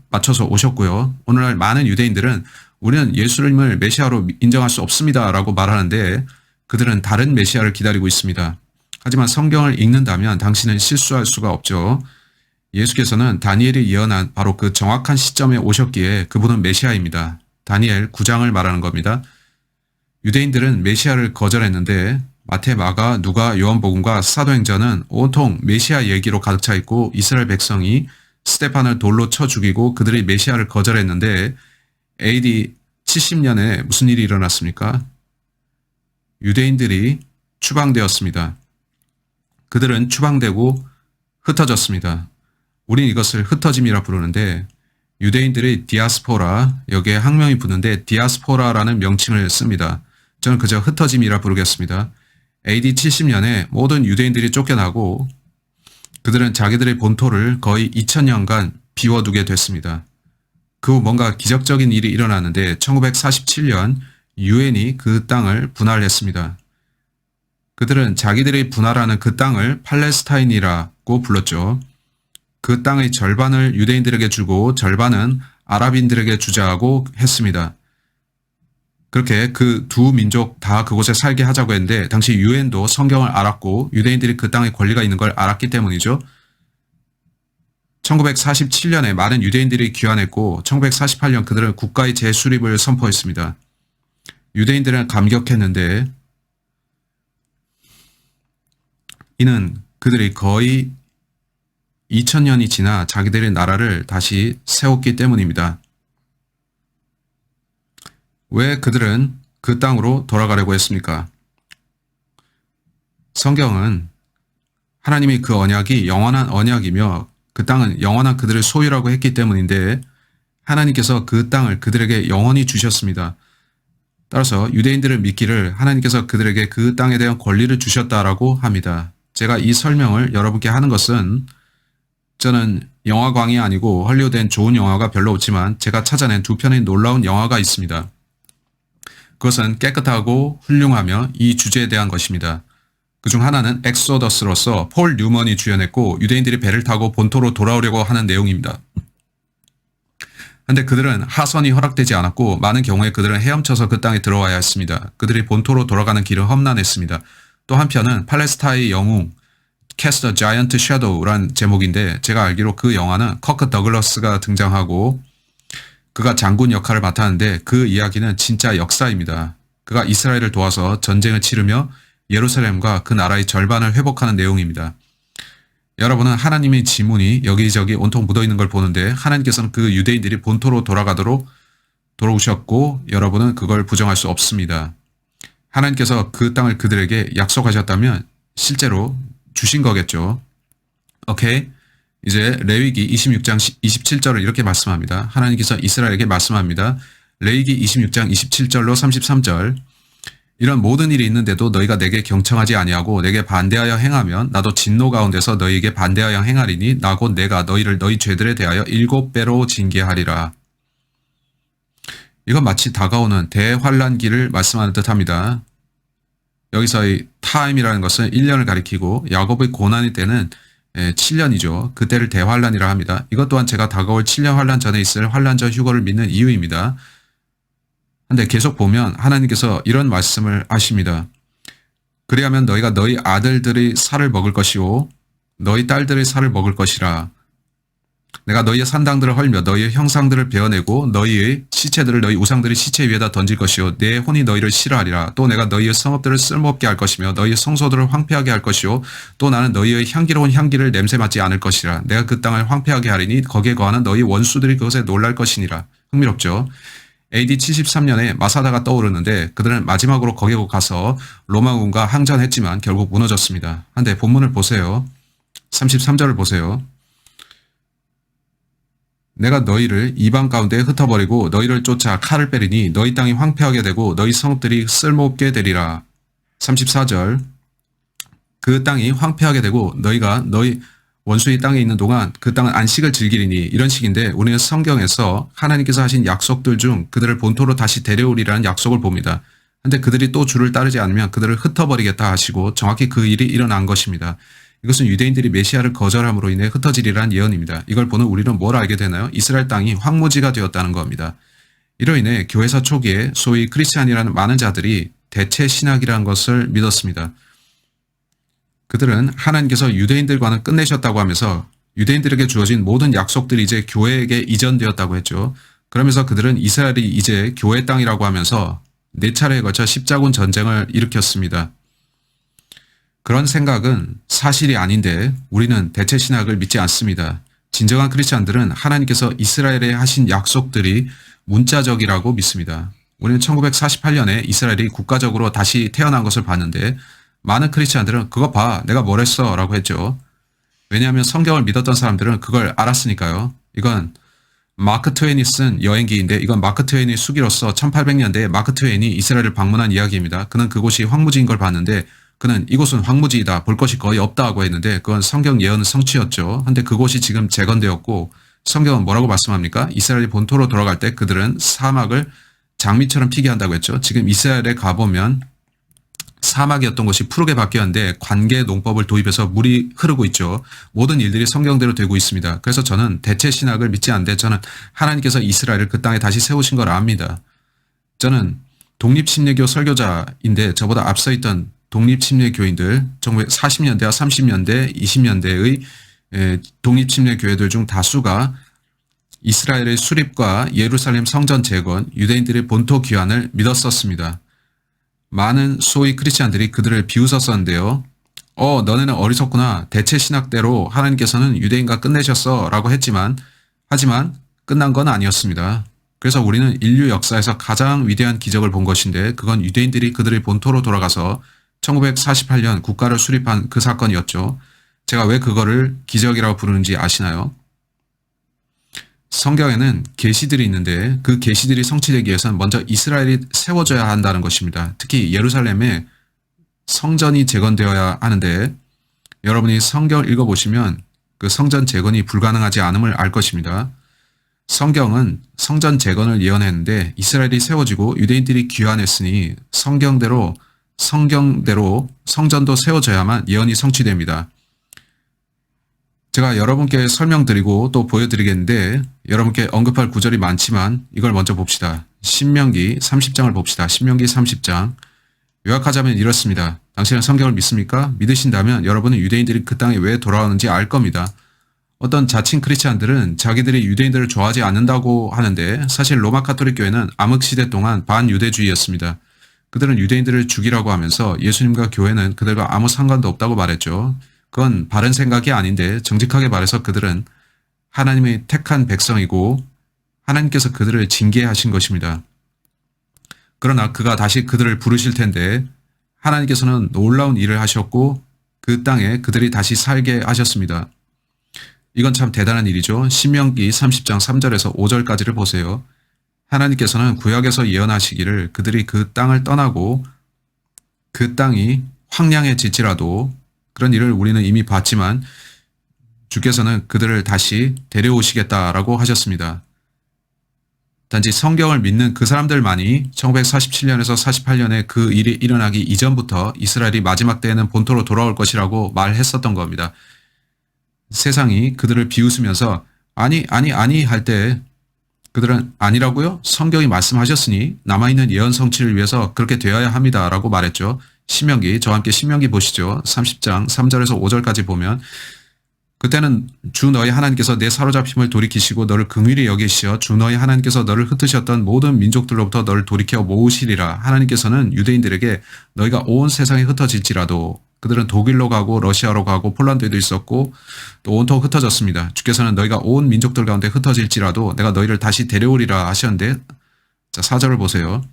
맞춰서 오셨고요. 오늘날 많은 유대인들은 우리는 예수님을 메시아로 인정할 수 없습니다. 라고 말하는데 그들은 다른 메시아를 기다리고 있습니다. 하지만 성경을 읽는다면 당신은 실수할 수가 없죠. 예수께서는 다니엘이 예언한 바로 그 정확한 시점에 오셨기에 그분은 메시아입니다. 다니엘 9장을 말하는 겁니다. 유대인들은 메시아를 거절했는데 마태, 마가, 누가, 요한복음과 사도행전은 온통 메시아 얘기로 가득 차 있고 이스라엘 백성이 스데반을 돌로 쳐 죽이고 그들이 메시아를 거절했는데 AD 70년에 무슨 일이 일어났습니까? 유대인들이 추방되었습니다. 그들은 추방되고 흩어졌습니다. 우린 이것을 흩어짐이라 부르는데 유대인들의 디아스포라, 여기에 학명이 붙는데 디아스포라라는 명칭을 씁니다. 저는 그저 흩어짐이라 부르겠습니다. AD 70년에 모든 유대인들이 쫓겨나고 그들은 자기들의 본토를 거의 2000년간 비워두게 됐습니다. 그 후 뭔가 기적적인 일이 일어났는데 1947년 유엔이 그 땅을 분할했습니다. 그들은 자기들이 분할하는 그 땅을 팔레스타인이라고 불렀죠. 그 땅의 절반을 유대인들에게 주고 절반은 아랍인들에게 주자고 했습니다. 그렇게 그 두 민족 다 그곳에 살게 하자고 했는데 당시 유엔도 성경을 알았고 유대인들이 그 땅에 권리가 있는 걸 알았기 때문이죠. 1947년에 많은 유대인들이 귀환했고 1948년 그들은 국가의 재수립을 선포했습니다. 유대인들은 감격했는데 이는 그들이 거의 2000년이 지나 자기들의 나라를 다시 세웠기 때문입니다. 왜 그들은 그 땅으로 돌아가려고 했습니까? 성경은 하나님이 그 언약이 영원한 언약이며 그 땅은 영원한 그들의 소유라고 했기 때문인데 하나님께서 그 땅을 그들에게 영원히 주셨습니다. 따라서 유대인들을 믿기를 하나님께서 그들에게 그 땅에 대한 권리를 주셨다라고 합니다. 제가 이 설명을 여러분께 하는 것은 저는 영화광이 아니고 헐리우드엔 좋은 영화가 별로 없지만 제가 찾아낸 두 편의 놀라운 영화가 있습니다. 그것은 깨끗하고 훌륭하며 이 주제에 대한 것입니다. 그중 하나는 엑소더스로서 폴 뉴먼이 주연했고 유대인들이 배를 타고 본토로 돌아오려고 하는 내용입니다. 그런데 그들은 하선이 허락되지 않았고 많은 경우에 그들은 헤엄쳐서 그 땅에 들어와야 했습니다. 그들이 본토로 돌아가는 길은 험난했습니다. 또 한편은 팔레스타인의 영웅 Cast a Giant Shadow란 제목인데 제가 알기로 그 영화는 커크 더글러스가 등장하고 그가 장군 역할을 맡았는데 그 이야기는 진짜 역사입니다. 그가 이스라엘을 도와서 전쟁을 치르며 예루살렘과 그 나라의 절반을 회복하는 내용입니다. 여러분은 하나님의 지문이 여기저기 온통 묻어있는 걸 보는데 하나님께서는 그 유대인들이 본토로 돌아가도록 돌아오셨고 여러분은 그걸 부정할 수 없습니다. 하나님께서 그 땅을 그들에게 약속하셨다면 실제로 주신 거겠죠. 오케이? 이제 레위기 26장 27절을 이렇게 말씀합니다. 하나님께서 이스라엘에게 말씀합니다. 레위기 26장 27절로 33절 이런 모든 일이 있는데도 너희가 내게 경청하지 아니하고 내게 반대하여 행하면 나도 진노 가운데서 너희에게 반대하여 행하리니 나 곧 내가 너희를 너희 죄들에 대하여 7배로 징계하리라. 이건 마치 다가오는 대환란기를 말씀하는 듯합니다. 여기서의 타임이라는 것은 1년을 가리키고 야곱의 고난의 때는 7년이죠. 그때를 대환란이라 합니다. 이것 또한 제가 다가올 7년 환란 전에 있을 환란 전 휴거를 믿는 이유입니다. 근데 계속 보면 하나님께서 이런 말씀을 하십니다. 그리하면 너희가 너희 아들들의 살을 먹을 것이요 너희 딸들의 살을 먹을 것이라. 내가 너희의 산당들을 헐며 너희의 형상들을 베어내고 너희의 시체들을 너희 우상들의 시체 위에다 던질 것이요 내 혼이 너희를 싫어하리라. 또 내가 너희의 성읍들을 쓸모없게 할 것이며 너희의 성소들을 황폐하게 할 것이요 또 나는 너희의 향기로운 향기를 냄새 맡지 않을 것이라. 내가 그 땅을 황폐하게 하리니 거기에 거하는 너희 원수들이 그것에 놀랄 것이니라. 흥미롭죠? AD 73년에 마사다가 떠오르는데 그들은 마지막으로 거기에 가서 로마군과 항전했지만 결국 무너졌습니다. 한데 본문을 보세요. 33절을 보세요. 내가 너희를 이방 가운데 흩어버리고 너희를 쫓아 칼을 빼리니 너희 땅이 황폐하게 되고 너희 성읍들이 쓸모없게 되리라. 34절 그 땅이 황폐하게 되고 너희가 너희 원수의 땅에 있는 동안 그 땅은 안식을 즐기리니 이런 식인데 우리는 성경에서 하나님께서 하신 약속들 중 그들을 본토로 다시 데려오리라는 약속을 봅니다. 그런데 그들이 또 주를 따르지 않으면 그들을 흩어버리겠다 하시고 정확히 그 일이 일어난 것입니다. 이것은 유대인들이 메시아를 거절함으로 인해 흩어지리라는 예언입니다. 이걸 보는 우리는 뭘 알게 되나요? 이스라엘 땅이 황무지가 되었다는 겁니다. 이로 인해 교회사 초기에 소위 크리스찬이라는 많은 자들이 대체 신학이라는 것을 믿었습니다. 그들은 하나님께서 유대인들과는 끝내셨다고 하면서 유대인들에게 주어진 모든 약속들이 이제 교회에게 이전되었다고 했죠. 그러면서 그들은 이스라엘이 이제 교회 땅이라고 하면서 4차례에 걸쳐 십자군 전쟁을 일으켰습니다. 그런 생각은 사실이 아닌데 우리는 대체 신학을 믿지 않습니다. 진정한 크리스찬들은 하나님께서 이스라엘에 하신 약속들이 문자적이라고 믿습니다. 우리는 1948년에 이스라엘이 국가적으로 다시 태어난 것을 봤는데 많은 크리스찬들은 그거 봐 내가 뭘 했어 라고 했죠. 왜냐하면 성경을 믿었던 사람들은 그걸 알았으니까요. 이건 마크 트웨인이 쓴 여행기인데 이건 마크 트웨인의 수기로서 1800년대에 마크 트웨인이 이스라엘을 방문한 이야기입니다. 그는 그곳이 황무지인 걸 봤는데 그는 이곳은 황무지이다. 볼 것이 거의 없다고 했는데 그건 성경 예언은 성취였죠. 그런데 그곳이 지금 재건되었고 성경은 뭐라고 말씀합니까? 이스라엘이 본토로 돌아갈 때 그들은 사막을 장미처럼 피게 한다고 했죠. 지금 이스라엘에 가보면 사막이었던 것이 푸르게 바뀌었는데 관계 농법을 도입해서 물이 흐르고 있죠. 모든 일들이 성경대로 되고 있습니다. 그래서 저는 대체 신학을 믿지 않는데 저는 하나님께서 이스라엘을 그 땅에 다시 세우신 걸 압니다. 저는 독립침례교 설교자인데 저보다 앞서 있던 독립침례교인들 1940년대와 30년대, 20년대의 독립침례교회들 중 다수가 이스라엘의 수립과 예루살렘 성전 재건, 유대인들의 본토 귀환을 믿었었습니다. 많은 소위 크리스찬들이 그들을 비웃었었는데요. 너네는 어리석구나. 대체 신학대로 하나님께서는 유대인과 끝내셨어 라고 하지만 끝난 건 아니었습니다. 그래서 우리는 인류 역사에서 가장 위대한 기적을 본 것인데 그건 유대인들이 그들의 본토로 돌아가서 1948년 국가를 수립한 그 사건이었죠. 제가 왜 그거를 기적이라고 부르는지 아시나요? 성경에는 계시들이 있는데 그 계시들이 성취되기 위해서는 먼저 이스라엘이 세워져야 한다는 것입니다. 특히 예루살렘에 성전이 재건되어야 하는데 여러분이 성경을 읽어보시면 그 성전 재건이 불가능하지 않음을 알 것입니다. 성경은 성전 재건을 예언했는데 이스라엘이 세워지고 유대인들이 귀환했으니 성경대로 성전도 세워져야만 예언이 성취됩니다. 제가 여러분께 설명드리고 또 보여드리겠는데 여러분께 언급할 구절이 많지만 이걸 먼저 봅시다. 신명기 30장을 봅시다. 신명기 30장. 요약하자면 이렇습니다. 당신은 성경을 믿습니까? 믿으신다면 여러분은 유대인들이 그 땅에 왜 돌아오는지 알 겁니다. 어떤 자칭 크리스찬들은 자기들이 유대인들을 좋아하지 않는다고 하는데 사실 로마 카톨릭 교회는 암흑시대 동안 반유대주의였습니다. 그들은 유대인들을 죽이라고 하면서 예수님과 교회는 그들과 아무 상관도 없다고 말했죠. 그건 바른 생각이 아닌데 정직하게 말해서 그들은 하나님의 택한 백성이고 하나님께서 그들을 징계하신 것입니다. 그러나 그가 다시 그들을 부르실 텐데 하나님께서는 놀라운 일을 하셨고 그 땅에 그들이 다시 살게 하셨습니다. 이건 참 대단한 일이죠. 신명기 30장 3절에서 5절까지를 보세요. 하나님께서는 구약에서 예언하시기를 그들이 그 땅을 떠나고 그 땅이 황량해질지라도 그런 일을 우리는 이미 봤지만 주께서는 그들을 다시 데려오시겠다라고 하셨습니다. 단지 성경을 믿는 그 사람들만이 1947년에서 48년에 그 일이 일어나기 이전부터 이스라엘이 마지막 때에는 본토로 돌아올 것이라고 말했었던 겁니다. 세상이 그들을 비웃으면서 아니 할 때 그들은 아니라고요? 성경이 말씀하셨으니 남아있는 예언 성취를 위해서 그렇게 되어야 합니다라고 말했죠. 신명기, 저와 함께 신명기 보시죠. 30장 3절에서 5절까지 보면 그때는 주 너희 하나님께서 내 사로잡힘을 돌이키시고 너를 긍휼히 여기시어 주 너희 하나님께서 너를 흩으셨던 모든 민족들로부터 너를 돌이켜 모으시리라. 하나님께서는 유대인들에게 너희가 온 세상에 흩어질지라도 그들은 독일로 가고 러시아로 가고 폴란드에도 있었고 또 온통 흩어졌습니다. 주께서는 너희가 온 민족들 가운데 흩어질지라도 내가 너희를 다시 데려오리라 하셨는데 자 4절을 보세요.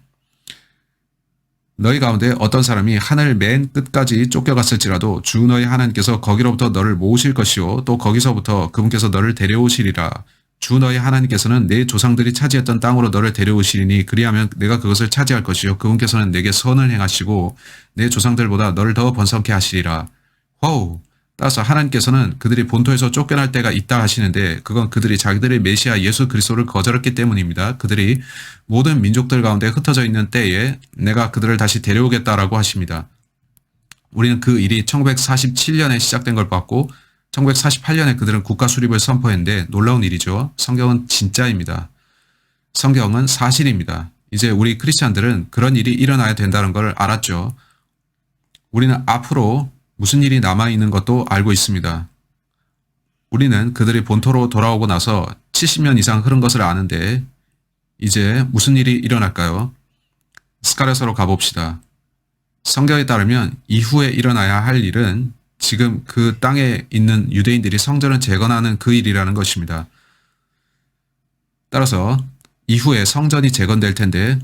너희 가운데 어떤 사람이 하늘 맨 끝까지 쫓겨갔을지라도 주 너희 하나님께서 거기로부터 너를 모으실 것이요 또 거기서부터 그분께서 너를 데려오시리라. 주 너희 하나님께서는 내 조상들이 차지했던 땅으로 너를 데려오시리니 그리하면 내가 그것을 차지할 것이요 그분께서는 내게 선을 행하시고 내 조상들보다 너를 더 번성케 하시리라. 와우. 따라서 하나님께서는 그들이 본토에서 쫓겨날 때가 있다 하시는데 그건 그들이 자기들의 메시아 예수 그리스도를 거절했기 때문입니다. 그들이 모든 민족들 가운데 흩어져 있는 때에 내가 그들을 다시 데려오겠다라고 하십니다. 우리는 그 일이 1947년에 시작된 걸 봤고 1948년에 그들은 국가 수립을 선포했는데 놀라운 일이죠. 성경은 진짜입니다. 성경은 사실입니다. 이제 우리 크리스찬들은 그런 일이 일어나야 된다는 걸 알았죠. 우리는 앞으로 무슨 일이 남아있는 것도 알고 있습니다. 우리는 그들이 본토로 돌아오고 나서 70년 이상 흐른 것을 아는데 이제 무슨 일이 일어날까요? 스가랴서로 가봅시다. 성경에 따르면 이후에 일어나야 할 일은 지금 그 땅에 있는 유대인들이 성전을 재건하는 그 일이라는 것입니다. 따라서 이후에 성전이 재건될 텐데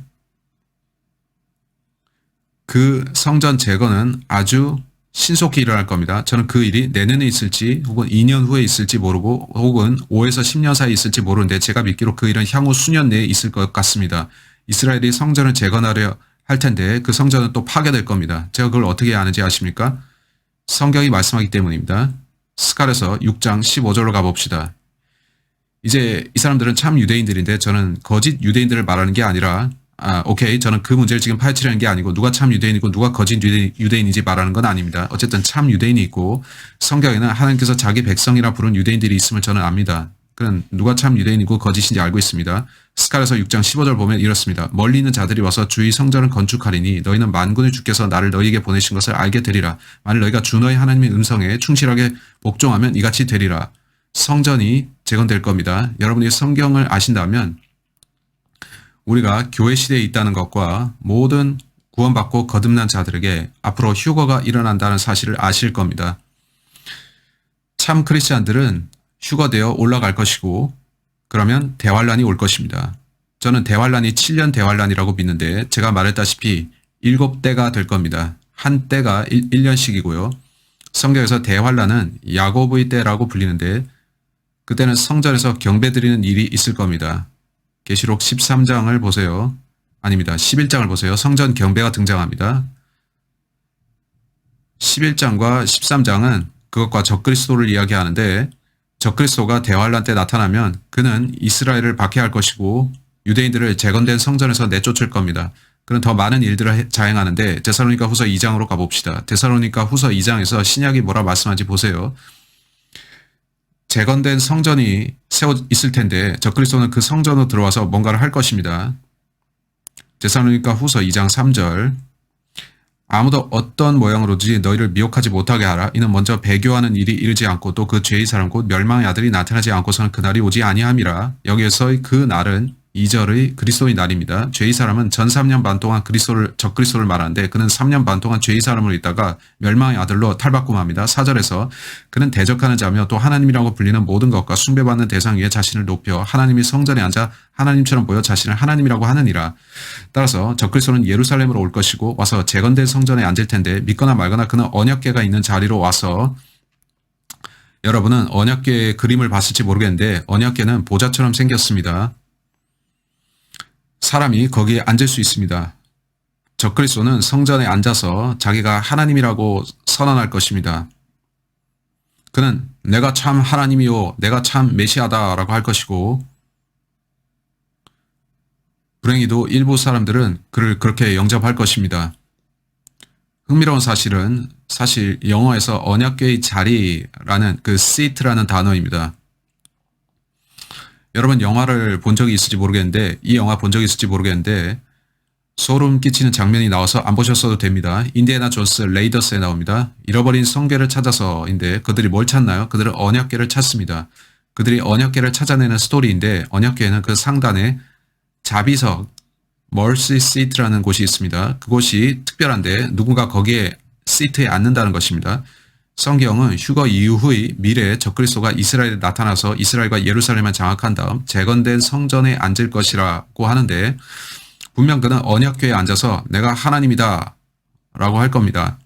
그 성전 재건은 아주 신속히 일어날 겁니다. 저는 그 일이 내년에 있을지 혹은 2년 후에 있을지 모르고 혹은 5에서 10년 사이에 있을지 모르는데 제가 믿기로 그 일은 향후 수년 내에 있을 것 같습니다. 이스라엘이 성전을 재건하려 할 텐데 그 성전은 또 파괴될 겁니다. 제가 그걸 어떻게 아는지 아십니까? 성경이 말씀하기 때문입니다. 스가랴서 6장 15절로 가봅시다. 이제 이 사람들은 참 유대인들인데 저는 거짓 유대인들을 말하는 게 아니라 오케이. 저는 그 문제를 지금 파헤치려는 게 아니고 누가 참 유대인이고 누가 거짓 유대인인지 말하는 건 아닙니다. 어쨌든 참 유대인이 있고 성경에는 하나님께서 자기 백성이라 부른 유대인들이 있음을 저는 압니다. 그는 누가 참 유대인이고 거짓인지 알고 있습니다. 스가랴서 6장 15절 보면 이렇습니다. 멀리 있는 자들이 와서 주의 성전을 건축하리니 너희는 만군의 주께서 나를 너희에게 보내신 것을 알게 되리라. 만일 너희가 주 너희 하나님의 음성에 충실하게 복종하면 이같이 되리라. 성전이 재건될 겁니다. 여러분이 성경을 아신다면 우리가 교회 시대에 있다는 것과 모든 구원받고 거듭난 자들에게 앞으로 휴거가 일어난다는 사실을 아실 겁니다. 참 크리스찬들은 휴거되어 올라갈 것이고 그러면 대환란이 올 것입니다. 저는 대환란이 7년 대환란이라고 믿는데 제가 말했다시피 7때가 될 겁니다. 한 때가 1년씩이고요. 성경에서 대환란은 야곱의 때라고 불리는데 그때는 성전에서 경배드리는 일이 있을 겁니다. 계시록 13장을 보세요. 아닙니다. 11장을 보세요. 성전 경배가 등장합니다. 11장과 13장은 그것과 적그리스도를 이야기하는데 적그리스도가 대환란 때 나타나면 그는 이스라엘을 박해할 것이고 유대인들을 재건된 성전에서 내쫓을 겁니다. 그는 더 많은 일들을 자행하는데 데살로니가 후서 2장으로 가봅시다. 데살로니가 후서 2장에서 신약이 뭐라 말씀하는지 보세요. 재건된 성전이 세워 있을 텐데 적그리스도는 그 성전으로 들어와서 뭔가를 할 것입니다. 데살로니가 후서 2장 3절 아무도 어떤 모양으로든지 너희를 미혹하지 못하게 하라. 이는 먼저 배교하는 일이 이르지 않고 또 그 죄의 사람 곧 멸망의 아들이 나타나지 않고서는 그날이 오지 아니함이라. 여기에서의 그 날은 2절의 그리스도의 날입니다. 죄의 사람은 전 3년 반 동안 적그리스도를 말하는데 그는 3년 반 동안 죄의 사람으로 있다가 멸망의 아들로 탈바꿈합니다. 4절에서 그는 대적하는 자며 또 하나님이라고 불리는 모든 것과 숭배받는 대상 위에 자신을 높여 하나님이 성전에 앉아 하나님처럼 보여 자신을 하나님이라고 하느니라. 따라서 적그리스도는 예루살렘으로 올 것이고 와서 재건된 성전에 앉을 텐데 믿거나 말거나 그는 언약궤가 있는 자리로 와서 여러분은 언약궤의 그림을 봤을지 모르겠는데 언약궤는 보좌처럼 생겼습니다. 사람이 거기에 앉을 수 있습니다. 적그리스도는 성전에 앉아서 자기가 하나님이라고 선언할 것입니다. 그는 내가 참 하나님이요 내가 참 메시아다라고 할 것이고, 불행히도 일부 사람들은 그를 그렇게 영접할 것입니다. 흥미로운 사실은 사실 영어에서 언약궤의 자리라는 그 seat라는 단어입니다. 여러분 영화를 본 적이 있을지 모르겠는데, 이 영화 본 적이 있을지 모르겠는데 소름 끼치는 장면이 나와서 안 보셨어도 됩니다. 인디애나 존스 레이더스에 나옵니다. 잃어버린 성궤를 찾아서인데 그들이 뭘 찾나요? 그들은 언약궤를 찾습니다. 그들이 언약궤를 찾아내는 스토리인데, 언약궤는 그 상단에 자비석 멀시 시트라는 곳이 있습니다. 그곳이 특별한데 누군가 거기에 시트에 앉는다는 것입니다. 성경은 휴거 이후의 미래에 적그리스도가 이스라엘에 나타나서 이스라엘과 예루살렘을 장악한 다음 재건된 성전에 앉을 것이라고 하는데, 분명 그는 언약궤에 앉아서 내가 하나님이다 라고 할 겁니다.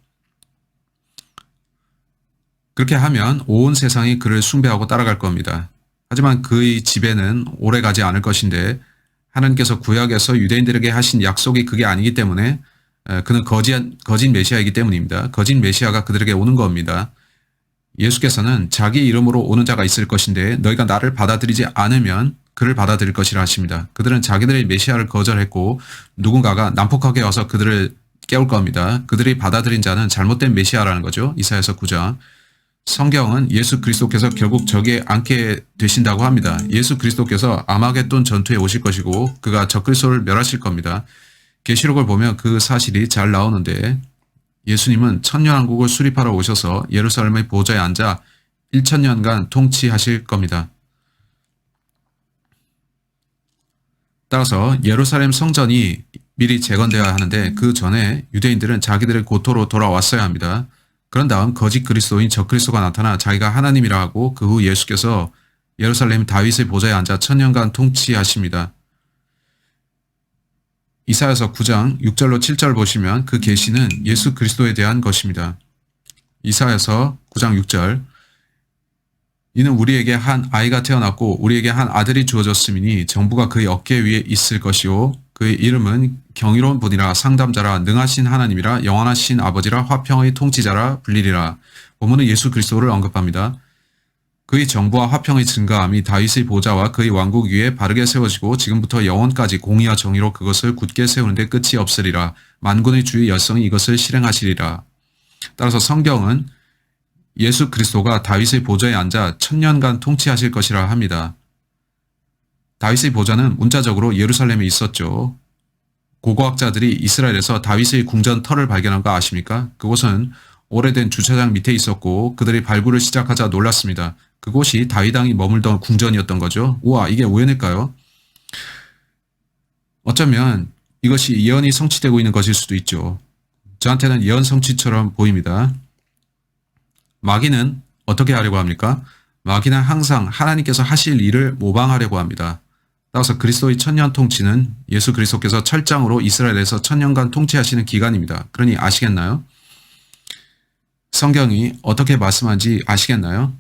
그렇게 하면 온 세상이 그를 숭배하고 따라갈 겁니다. 하지만 그의 집에는 오래 가지 않을 것인데, 하나님께서 구약에서 유대인들에게 하신 약속이 그게 아니기 때문에 그는 거짓 메시아이기 때문입니다. 거짓 메시아가 그들에게 오는 겁니다. 예수께서는 자기 이름으로 오는 자가 있을 것인데 너희가 나를 받아들이지 않으면 그를 받아들일 것이라 하십니다. 그들은 자기들의 메시아를 거절했고 누군가가 난폭하게 와서 그들을 깨울 겁니다. 그들이 받아들인 자는 잘못된 메시아라는 거죠. 이사야서 9장. 성경은 예수 그리스도께서 결국 저기에 앉게 되신다고 합니다. 예수 그리스도께서 아마겟돈 전투에 오실 것이고 그가 적그리스도를 멸하실 겁니다. 계시록을 보면 그 사실이 잘 나오는데, 예수님은 천년왕국을 수립하러 오셔서 예루살렘의 보좌에 앉아 1000년간 통치하실 겁니다. 따라서 예루살렘 성전이 미리 재건되어야 하는데 그 전에 유대인들은 자기들의 고토로 돌아왔어야 합니다. 그런 다음 거짓 그리스도인 적그리스도가 나타나 자기가 하나님이라 하고 그 후 예수께서 예루살렘 다윗의 보좌에 앉아 1000년간 통치하십니다. 이사야서 9장 6절로 7절 보시면 그 계시는 예수 그리스도에 대한 것입니다. 이사야서 9장 6절. 이는 우리에게 한 아이가 태어났고 우리에게 한 아들이 주어졌음이니 정부가 그의 어깨 위에 있을 것이요 그의 이름은 경이로운 분이라 상담자라 능하신 하나님이라 영원하신 아버지라 화평의 통치자라 불리리라. 본문은 예수 그리스도를 언급합니다. 그의 정부와 화평의 증가함이 다윗의 보좌와 그의 왕국 위에 바르게 세워지고 지금부터 영원까지 공의와 정의로 그것을 굳게 세우는데 끝이 없으리라. 만군의 주의 열성이 이것을 실행하시리라. 따라서 성경은 예수 그리스도가 다윗의 보좌에 앉아 1000년간 통치하실 것이라 합니다. 다윗의 보좌는 문자적으로 예루살렘에 있었죠. 고고학자들이 이스라엘에서 다윗의 궁전 터를 발견한 거 아십니까? 그곳은 오래된 주차장 밑에 있었고 그들이 발굴을 시작하자 놀랐습니다. 그곳이 다윗 왕이 머물던 궁전이었던 거죠. 우와, 이게 우연일까요? 어쩌면 이것이 예언이 성취되고 있는 것일 수도 있죠. 저한테는 예언 성취처럼 보입니다. 마귀는 어떻게 하려고 합니까? 마귀는 항상 하나님께서 하실 일을 모방하려고 합니다. 따라서 그리스도의 천년 통치는 예수 그리스도께서 철장으로 이스라엘에서 1000년간 통치하시는 기간입니다. 그러니 아시겠나요? 성경이 어떻게 말씀하는지 아시겠나요?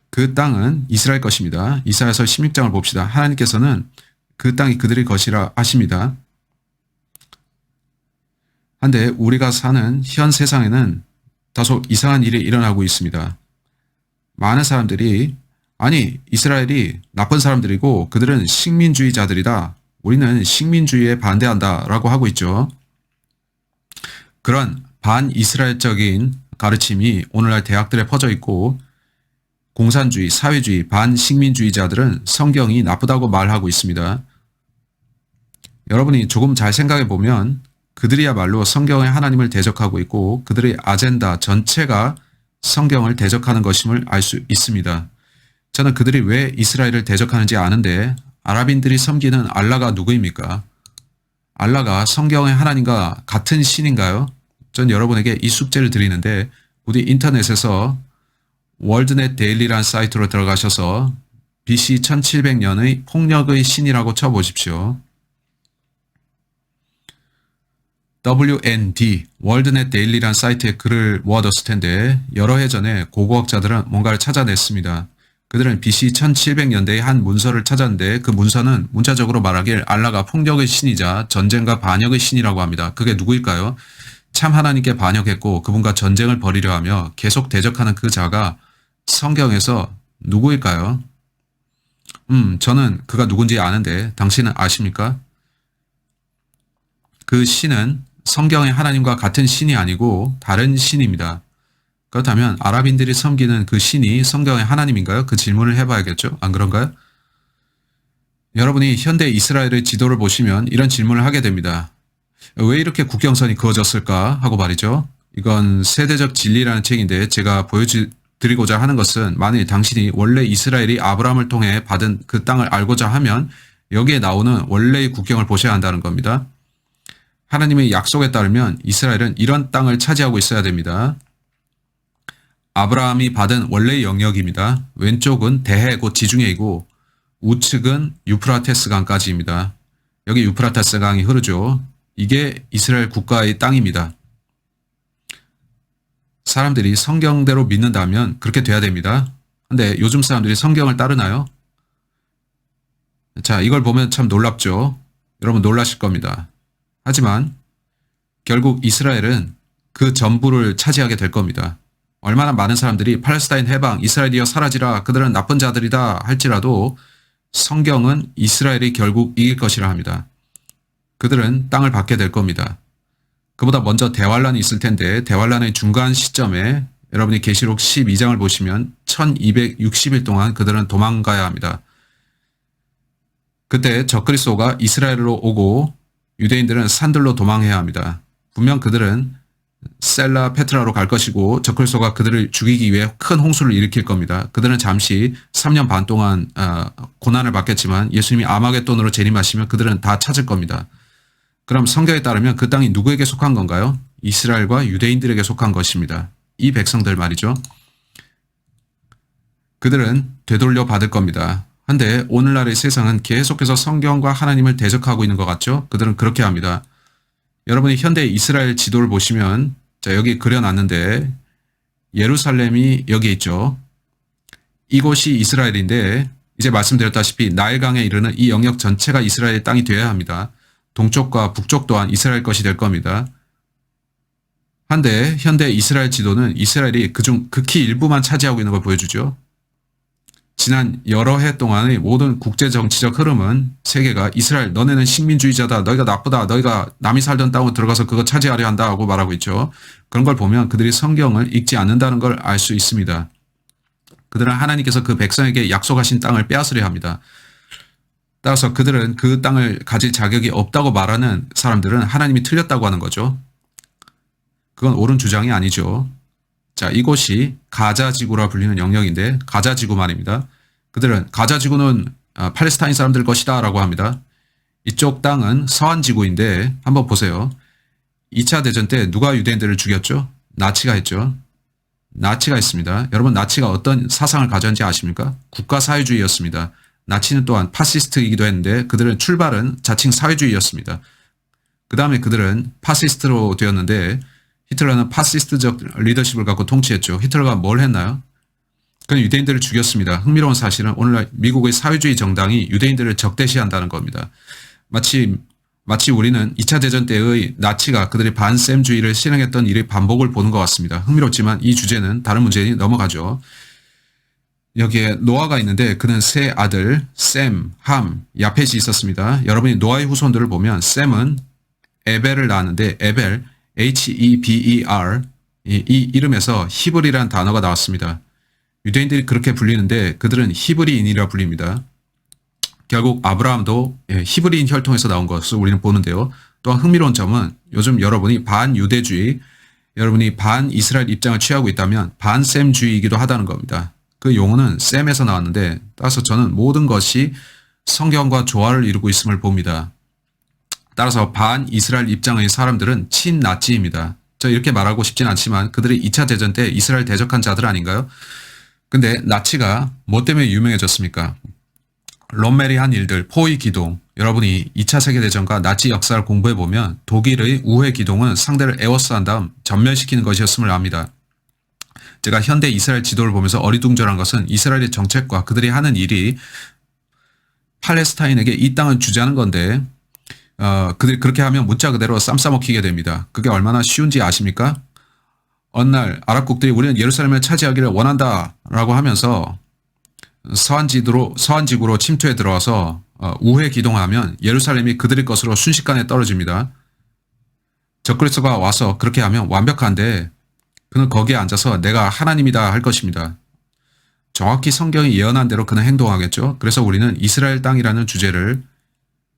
그 땅은 이스라엘 것입니다. 이사야서 16장을 봅시다. 하나님께서는 그 땅이 그들의 것이라 하십니다. 한데 우리가 사는 현 세상에는 다소 이상한 일이 일어나고 있습니다. 많은 사람들이 아니 이스라엘이 나쁜 사람들이고 그들은 식민주의자들이다. 우리는 식민주의에 반대한다 라고 하고 있죠. 그런 반이스라엘적인 가르침이 오늘날 대학들에 퍼져 있고 공산주의, 사회주의, 반식민주의자들은 성경이 나쁘다고 말하고 있습니다. 여러분이 조금 잘 생각해 보면 그들이야말로 성경의 하나님을 대적하고 있고 그들의 아젠다 전체가 성경을 대적하는 것임을 알 수 있습니다. 저는 그들이 왜 이스라엘을 대적하는지 아는데 아랍인들이 섬기는 알라가 누구입니까? 알라가 성경의 하나님과 같은 신인가요? 전 여러분에게 이 숙제를 드리는데 우리 인터넷에서 월드넷 데일리라는 사이트로 들어가셔서 BC 1700년의 폭력의 신이라고 쳐보십시오. WND, 월드넷 데일리라는 사이트에 글을 모아뒀을 텐데 여러 해 전에 고고학자들은 뭔가를 찾아냈습니다. 그들은 BC 1700년대에 한 문서를 찾았는데 그 문서는 문자적으로 말하길 알라가 폭력의 신이자 전쟁과 반역의 신이라고 합니다. 그게 누구일까요? 참 하나님께 반역했고 그분과 전쟁을 벌이려 하며 계속 대적하는 그 자가 성경에서 누구일까요? 저는 그가 누군지 아는데 당신은 아십니까? 그 신은 성경의 하나님과 같은 신이 아니고 다른 신입니다. 그렇다면 아랍인들이 섬기는 그 신이 성경의 하나님인가요? 그 질문을 해봐야겠죠? 안 그런가요? 여러분이 현대 이스라엘의 지도를 보시면 이런 질문을 하게 됩니다. 왜 이렇게 국경선이 그어졌을까 하고 말이죠. 이건 세대적 진리라는 책인데 제가 보여드리고자 하는 것은 만일 당신이 원래 이스라엘이 아브라함을 통해 받은 그 땅을 알고자 하면 여기에 나오는 원래의 국경을 보셔야 한다는 겁니다. 하나님의 약속에 따르면 이스라엘은 이런 땅을 차지하고 있어야 됩니다. 아브라함이 받은 원래의 영역입니다. 왼쪽은 대해 곧 지중해이고 우측은 유프라테스 강까지입니다. 여기 유프라테스 강이 흐르죠. 이게 이스라엘 국가의 땅입니다. 사람들이 성경대로 믿는다면 그렇게 돼야 됩니다. 근데 요즘 사람들이 성경을 따르나요? 자, 이걸 보면 참 놀랍죠. 여러분 놀라실 겁니다. 하지만 결국 이스라엘은 그 전부를 차지하게 될 겁니다. 얼마나 많은 사람들이 팔레스타인 해방, 이스라엘이여 사라지라, 그들은 나쁜 자들이다 할지라도 성경은 이스라엘이 결국 이길 것이라 합니다. 그들은 땅을 받게 될 겁니다. 그보다 먼저 대환란이 있을 텐데 대환란의 중간 시점에 여러분이 계시록 12장을 보시면 1260일 동안 그들은 도망가야 합니다. 그때 적그리스도가 이스라엘로 오고 유대인들은 산들로 도망해야 합니다. 분명 그들은 셀라 페트라로 갈 것이고 적그리스도가 그들을 죽이기 위해 큰 홍수를 일으킬 겁니다. 그들은 잠시 3년 반 동안 고난을 받겠지만 예수님이 아마겟돈으로 재림하시면 그들은 다 찾을 겁니다. 그럼 성경에 따르면 그 땅이 누구에게 속한 건가요? 이스라엘과 유대인들에게 속한 것입니다. 이 백성들 말이죠. 그들은 되돌려 받을 겁니다. 한데 오늘날의 세상은 계속해서 성경과 하나님을 대적하고 있는 것 같죠? 그들은 그렇게 합니다. 여러분이 현대 이스라엘 지도를 보시면 자 여기 그려놨는데 예루살렘이 여기 있죠. 이곳이 이스라엘인데 이제 말씀드렸다시피 나일강에 이르는 이 영역 전체가 이스라엘의 땅이 되어야 합니다. 동쪽과 북쪽 또한 이스라엘 것이 될 겁니다. 한데 현대 이스라엘 지도는 이스라엘이 그중 극히 일부만 차지하고 있는 걸 보여주죠. 지난 여러 해 동안의 모든 국제정치적 흐름은 세계가 이스라엘 너네는 식민주의자다, 너희가 나쁘다, 너희가 남이 살던 땅으로 들어가서 그거 차지하려 한다 하고 말하고 있죠. 그런 걸 보면 그들이 성경을 읽지 않는다는 걸 알 수 있습니다. 그들은 하나님께서 그 백성에게 약속하신 땅을 빼앗으려 합니다. 따라서 그들은 그 땅을 가질 자격이 없다고 말하는 사람들은 하나님이 틀렸다고 하는 거죠. 그건 옳은 주장이 아니죠. 자, 이곳이 가자지구라 불리는 영역인데 가자지구 말입니다. 그들은 가자지구는 팔레스타인 사람들 것이다 라고 합니다. 이쪽 땅은 서한지구인데 한번 보세요. 2차 대전 때 누가 유대인들을 죽였죠? 나치가 했죠. 나치가 했습니다. 여러분 나치가 어떤 사상을 가졌는지 아십니까? 국가사회주의였습니다. 나치는 또한 파시스트이기도 했는데 그들은 출발은 자칭 사회주의였습니다. 그 다음에 그들은 파시스트로 되었는데 히틀러는 파시스트적 리더십을 갖고 통치했죠. 히틀러가 뭘 했나요? 그는 유대인들을 죽였습니다. 흥미로운 사실은 오늘날 미국의 사회주의 정당이 유대인들을 적대시한다는 겁니다. 마치 우리는 2차 대전 때의 나치가 그들의 반셈주의를 실행했던 일의 반복을 보는 것 같습니다. 흥미롭지만 이 주제는 다른 문제니 넘어가죠. 여기에 노아가 있는데 그는 세 아들 셈, 함, 야펫이 있었습니다. 여러분이 노아의 후손들을 보면 셈은 에벨을 낳았는데 에벨 Heber 이 이름에서 히브리라는 단어가 나왔습니다. 유대인들이 그렇게 불리는데 그들은 히브리인이라 불립니다. 결국 아브라함도 히브리인 혈통에서 나온 것을 우리는 보는데요. 또한 흥미로운 점은 요즘 여러분이 반유대주의, 여러분이 반이스라엘 입장을 취하고 있다면 반셈주의이기도 하다는 겁니다. 그 용어는 셈에서 나왔는데 따라서 저는 모든 것이 성경과 조화를 이루고 있음을 봅니다. 따라서 반이스라엘 입장의 사람들은 친나치입니다. 저 이렇게 말하고 싶진 않지만 그들이 2차 대전 때 이스라엘 대적한 자들 아닌가요? 근데 나치가 뭐 때문에 유명해졌습니까? 롬멜이 한 일들, 포위 기동. 여러분이 2차 세계대전과 나치 역사를 공부해보면 독일의 우회 기동은 상대를 에워싸한 다음 전멸시키는 것이었음을 압니다. 제가 현대 이스라엘 지도를 보면서 어리둥절한 것은 이스라엘의 정책과 그들이 하는 일이 팔레스타인에게 이 땅을 주자는 건데 그들이 그렇게 하면 문자 그대로 쌈 싸먹히게 됩니다. 그게 얼마나 쉬운지 아십니까? 어느 날 아랍국들이 우리는 예루살렘을 차지하기를 원한다라고 하면서 서한지구로 침투해 들어와서 우회 기동하면 예루살렘이 그들의 것으로 순식간에 떨어집니다. 적그리스도가 와서 그렇게 하면 완벽한데 그는 거기에 앉아서 내가 하나님이다 할 것입니다. 정확히 성경이 예언한 대로 그는 행동하겠죠. 그래서 우리는 이스라엘 땅이라는 주제를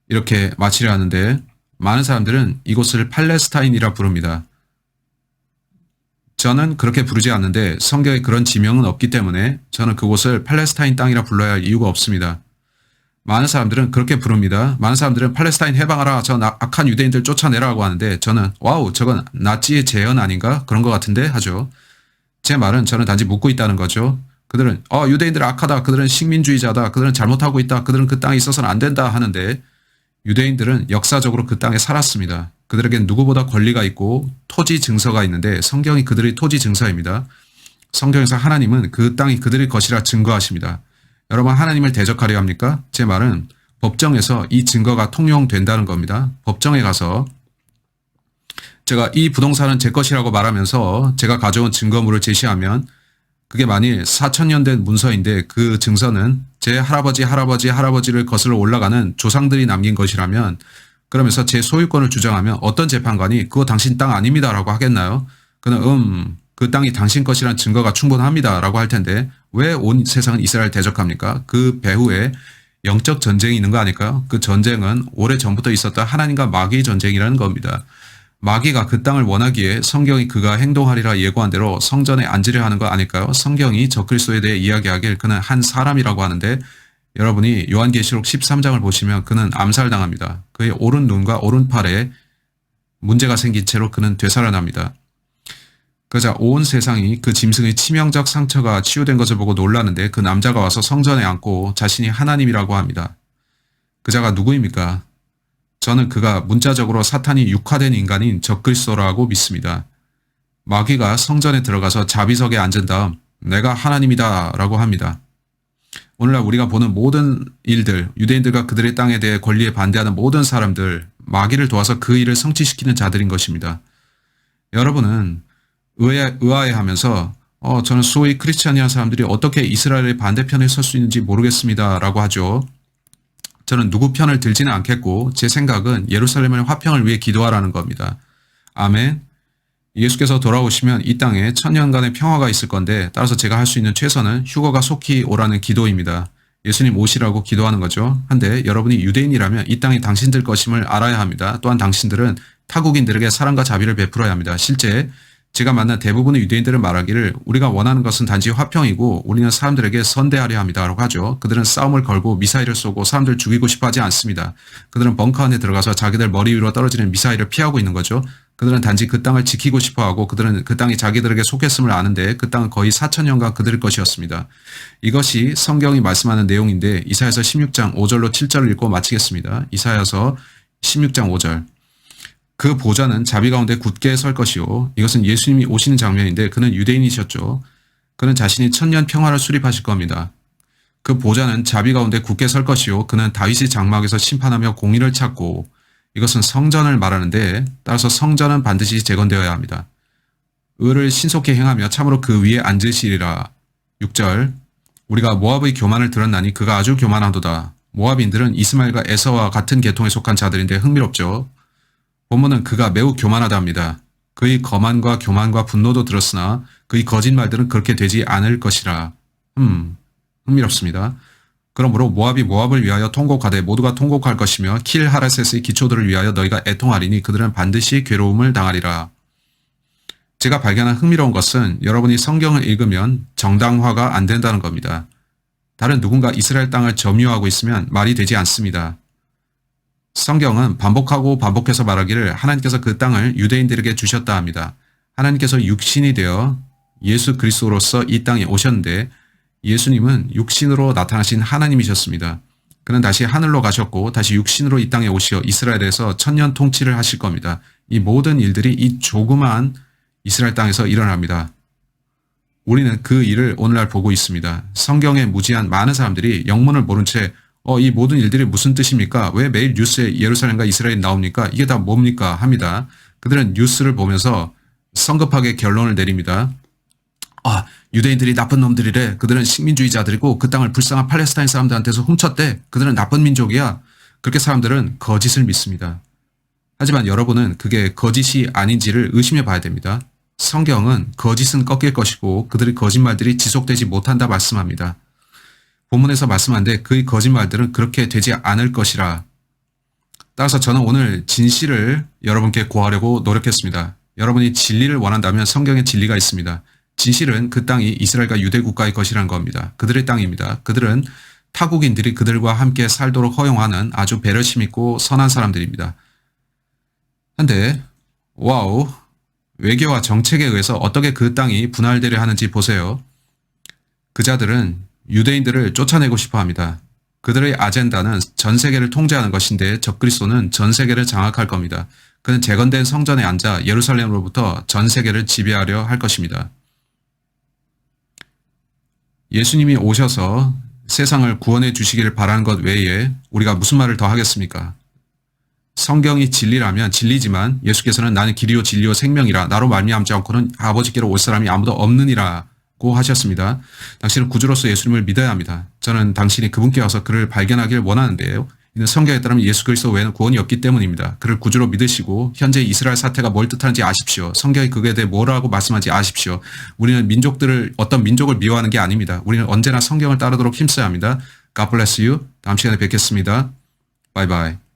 이렇게 마치려 하는데 많은 사람들은 이곳을 팔레스타인이라 부릅니다. 저는 그렇게 부르지 않는데 성경에 그런 지명은 없기 때문에 저는 그곳을 팔레스타인 땅이라 불러야 할 이유가 없습니다. 많은 사람들은 그렇게 부릅니다. 많은 사람들은 팔레스타인 해방하라, 저 악한 유대인들 쫓아내라고 하는데 저는 와우, 저건 나치의 재현 아닌가? 그런 것 같은데 하죠. 제 말은 저는 단지 묻고 있다는 거죠. 그들은 유대인들 악하다, 그들은 식민주의자다, 그들은 잘못하고 있다, 그들은 그 땅에 있어서는 안 된다 하는데 유대인들은 역사적으로 그 땅에 살았습니다. 그들에겐 누구보다 권리가 있고 토지 증서가 있는데 성경이 그들의 토지 증서입니다. 성경에서 하나님은 그 땅이 그들의 것이라 증거하십니다. 여러분, 하나님을 대적하려 합니까? 제 말은 법정에서 이 증거가 통용된다는 겁니다. 법정에 가서 제가 이 부동산은 제 것이라고 말하면서 제가 가져온 증거물을 제시하면 그게 만일 4,000년 된 문서인데 그 증서는 제 할아버지를 거슬러 올라가는 조상들이 남긴 것이라면 그러면서 제 소유권을 주장하면 어떤 재판관이 그거 당신 땅 아닙니다라고 하겠나요? 그는 그 땅이 당신 것이란 증거가 충분합니다라고 할 텐데 왜 온 세상은 이스라엘 대적합니까? 그 배후에 영적 전쟁이 있는 거 아닐까요? 그 전쟁은 오래전부터 있었던 하나님과 마귀의 전쟁이라는 겁니다. 마귀가 그 땅을 원하기에 성경이 그가 행동하리라 예고한 대로 성전에 앉으려 하는 거 아닐까요? 성경이 적그리스도에 대해 이야기하길 그는 한 사람이라고 하는데 여러분이 요한계시록 13장을 보시면 그는 암살당합니다. 그의 오른 눈과 오른팔에 문제가 생긴 채로 그는 되살아납니다. 그러자 온 세상이 그 짐승의 치명적 상처가 치유된 것을 보고 놀라는데 그 남자가 와서 성전에 앉고 자신이 하나님이라고 합니다. 그 자가 누구입니까? 저는 그가 문자적으로 사탄이 육화된 인간인 적그리스도라고 믿습니다. 마귀가 성전에 들어가서 자비석에 앉은 다음 내가 하나님이다 라고 합니다. 오늘날 우리가 보는 모든 일들, 유대인들과 그들의 땅에 대해 권리에 반대하는 모든 사람들, 마귀를 도와서 그 일을 성취시키는 자들인 것입니다. 여러분은 의아해하면서 저는 소위 크리스찬이라는 사람들이 어떻게 이스라엘의 반대편에 설 수 있는지 모르겠습니다 라고 하죠. 저는 누구 편을 들지는 않겠고 제 생각은 예루살렘의 화평을 위해 기도하라는 겁니다. 아멘. 예수께서 돌아오시면 이 땅에 1000년간의 평화가 있을 건데 따라서 제가 할 수 있는 최선은 휴거가 속히 오라는 기도입니다. 예수님 오시라고 기도하는 거죠. 한데 여러분이 유대인이라면 이 땅이 당신들 것임을 알아야 합니다. 또한 당신들은 타국인들에게 사랑과 자비를 베풀어야 합니다. 실제 제가 만난 대부분의 유대인들은 말하기를 우리가 원하는 것은 단지 화평이고 우리는 사람들에게 선대하려 합니다 라고 하죠. 그들은 싸움을 걸고 미사일을 쏘고 사람들 죽이고 싶어 하지 않습니다. 그들은 벙커 안에 들어가서 자기들 머리 위로 떨어지는 미사일을 피하고 있는 거죠. 그들은 단지 그 땅을 지키고 싶어 하고 그들은 그 땅이 자기들에게 속했음을 아는데 그 땅은 거의 4,000년간 그들의 것이었습니다. 이것이 성경이 말씀하는 내용인데 이사야서 16장 5절로 7절을 읽고 마치겠습니다. 이사야서 16장 5절. 그 보좌는 자비 가운데 굳게 설 것이요. 이것은 예수님이 오시는 장면인데 그는 유대인이셨죠. 그는 자신이 1000년 평화를 수립하실 겁니다. 그 보좌는 자비 가운데 굳게 설 것이요. 그는 다윗의 장막에서 심판하며 공의를 찾고 이것은 성전을 말하는데 따라서 성전은 반드시 재건되어야 합니다. 의를 신속히 행하며 참으로 그 위에 앉으시리라. 6절. 우리가 모압의 교만을 들었나니 그가 아주 교만하도다. 모압인들은 이스마엘과 에서와 같은 계통에 속한 자들인데 흥미롭죠. 본문은 그가 매우 교만하다 합니다. 그의 거만과 교만과 분노도 들었으나 그의 거짓말들은 그렇게 되지 않을 것이라. 흥미롭습니다. 그러므로 모압이 모압을 위하여 통곡하되 모두가 통곡할 것이며 킬 하레셋의 기초들을 위하여 너희가 애통하리니 그들은 반드시 괴로움을 당하리라. 제가 발견한 흥미로운 것은 여러분이 성경을 읽으면 정당화가 안 된다는 겁니다. 다른 누군가 이스라엘 땅을 점유하고 있으면 말이 되지 않습니다. 성경은 반복하고 반복해서 말하기를 하나님께서 그 땅을 유대인들에게 주셨다 합니다. 하나님께서 육신이 되어 예수 그리스도로서 이 땅에 오셨는데 예수님은 육신으로 나타나신 하나님이셨습니다. 그는 다시 하늘로 가셨고 다시 육신으로 이 땅에 오시어 이스라엘에서 1000년 통치를 하실 겁니다. 이 모든 일들이 이 조그마한 이스라엘 땅에서 일어납니다. 우리는 그 일을 오늘날 보고 있습니다. 성경에 무지한 많은 사람들이 영문을 모른 채 이 모든 일들이 무슨 뜻입니까? 왜 매일 뉴스에 예루살렘과 이스라엘이 나옵니까? 이게 다 뭡니까? 합니다. 그들은 뉴스를 보면서 성급하게 결론을 내립니다. 유대인들이 나쁜 놈들이래. 그들은 식민주의자들이고 그 땅을 불쌍한 팔레스타인 사람들한테서 훔쳤대. 그들은 나쁜 민족이야. 그렇게 사람들은 거짓을 믿습니다. 하지만 여러분은 그게 거짓이 아닌지를 의심해 봐야 됩니다. 성경은 거짓은 꺾일 것이고 그들의 거짓말들이 지속되지 못한다 말씀합니다. 본문에서 말씀한데 그의 거짓말들은 그렇게 되지 않을 것이라. 따라서 저는 오늘 진실을 여러분께 구하려고 노력했습니다. 여러분이 진리를 원한다면 성경에 진리가 있습니다. 진실은 그 땅이 이스라엘과 유대 국가의 것이라는 겁니다. 그들의 땅입니다. 그들은 타국인들이 그들과 함께 살도록 허용하는 아주 배려심 있고 선한 사람들입니다. 한데 와우, 외교와 정책에 의해서 어떻게 그 땅이 분할되려 하는지 보세요. 그 자들은 유대인들을 쫓아내고 싶어 합니다. 그들의 아젠다는 전 세계를 통제하는 것인데 적그리스도는 전 세계를 장악할 겁니다. 그는 재건된 성전에 앉아 예루살렘으로부터 전 세계를 지배하려 할 것입니다. 예수님이 오셔서 세상을 구원해 주시기를 바라는 것 외에 우리가 무슨 말을 더 하겠습니까? 성경이 진리라면 진리지만 예수께서는 나는 길이요 진리요 생명이라 나로 말미암지 않고는 아버지께로 올 사람이 아무도 없느니라고 하셨습니다. 당신은 구주로서 예수님을 믿어야 합니다. 저는 당신이 그분께 와서 그를 발견하기를 원하는데요. 이는 성경에 따르면 예수 그리스도 외에는 구원이 없기 때문입니다. 그를 구주로 믿으시고 현재 이스라엘 사태가 뭘 뜻하는지 아십시오. 성경이 그에 대해 뭐라고 말씀하는지 아십시오. 우리는 어떤 민족을 미워하는 게 아닙니다. 우리는 언제나 성경을 따르도록 힘써야 합니다. God bless you. 다음 시간에 뵙겠습니다. 바이바이.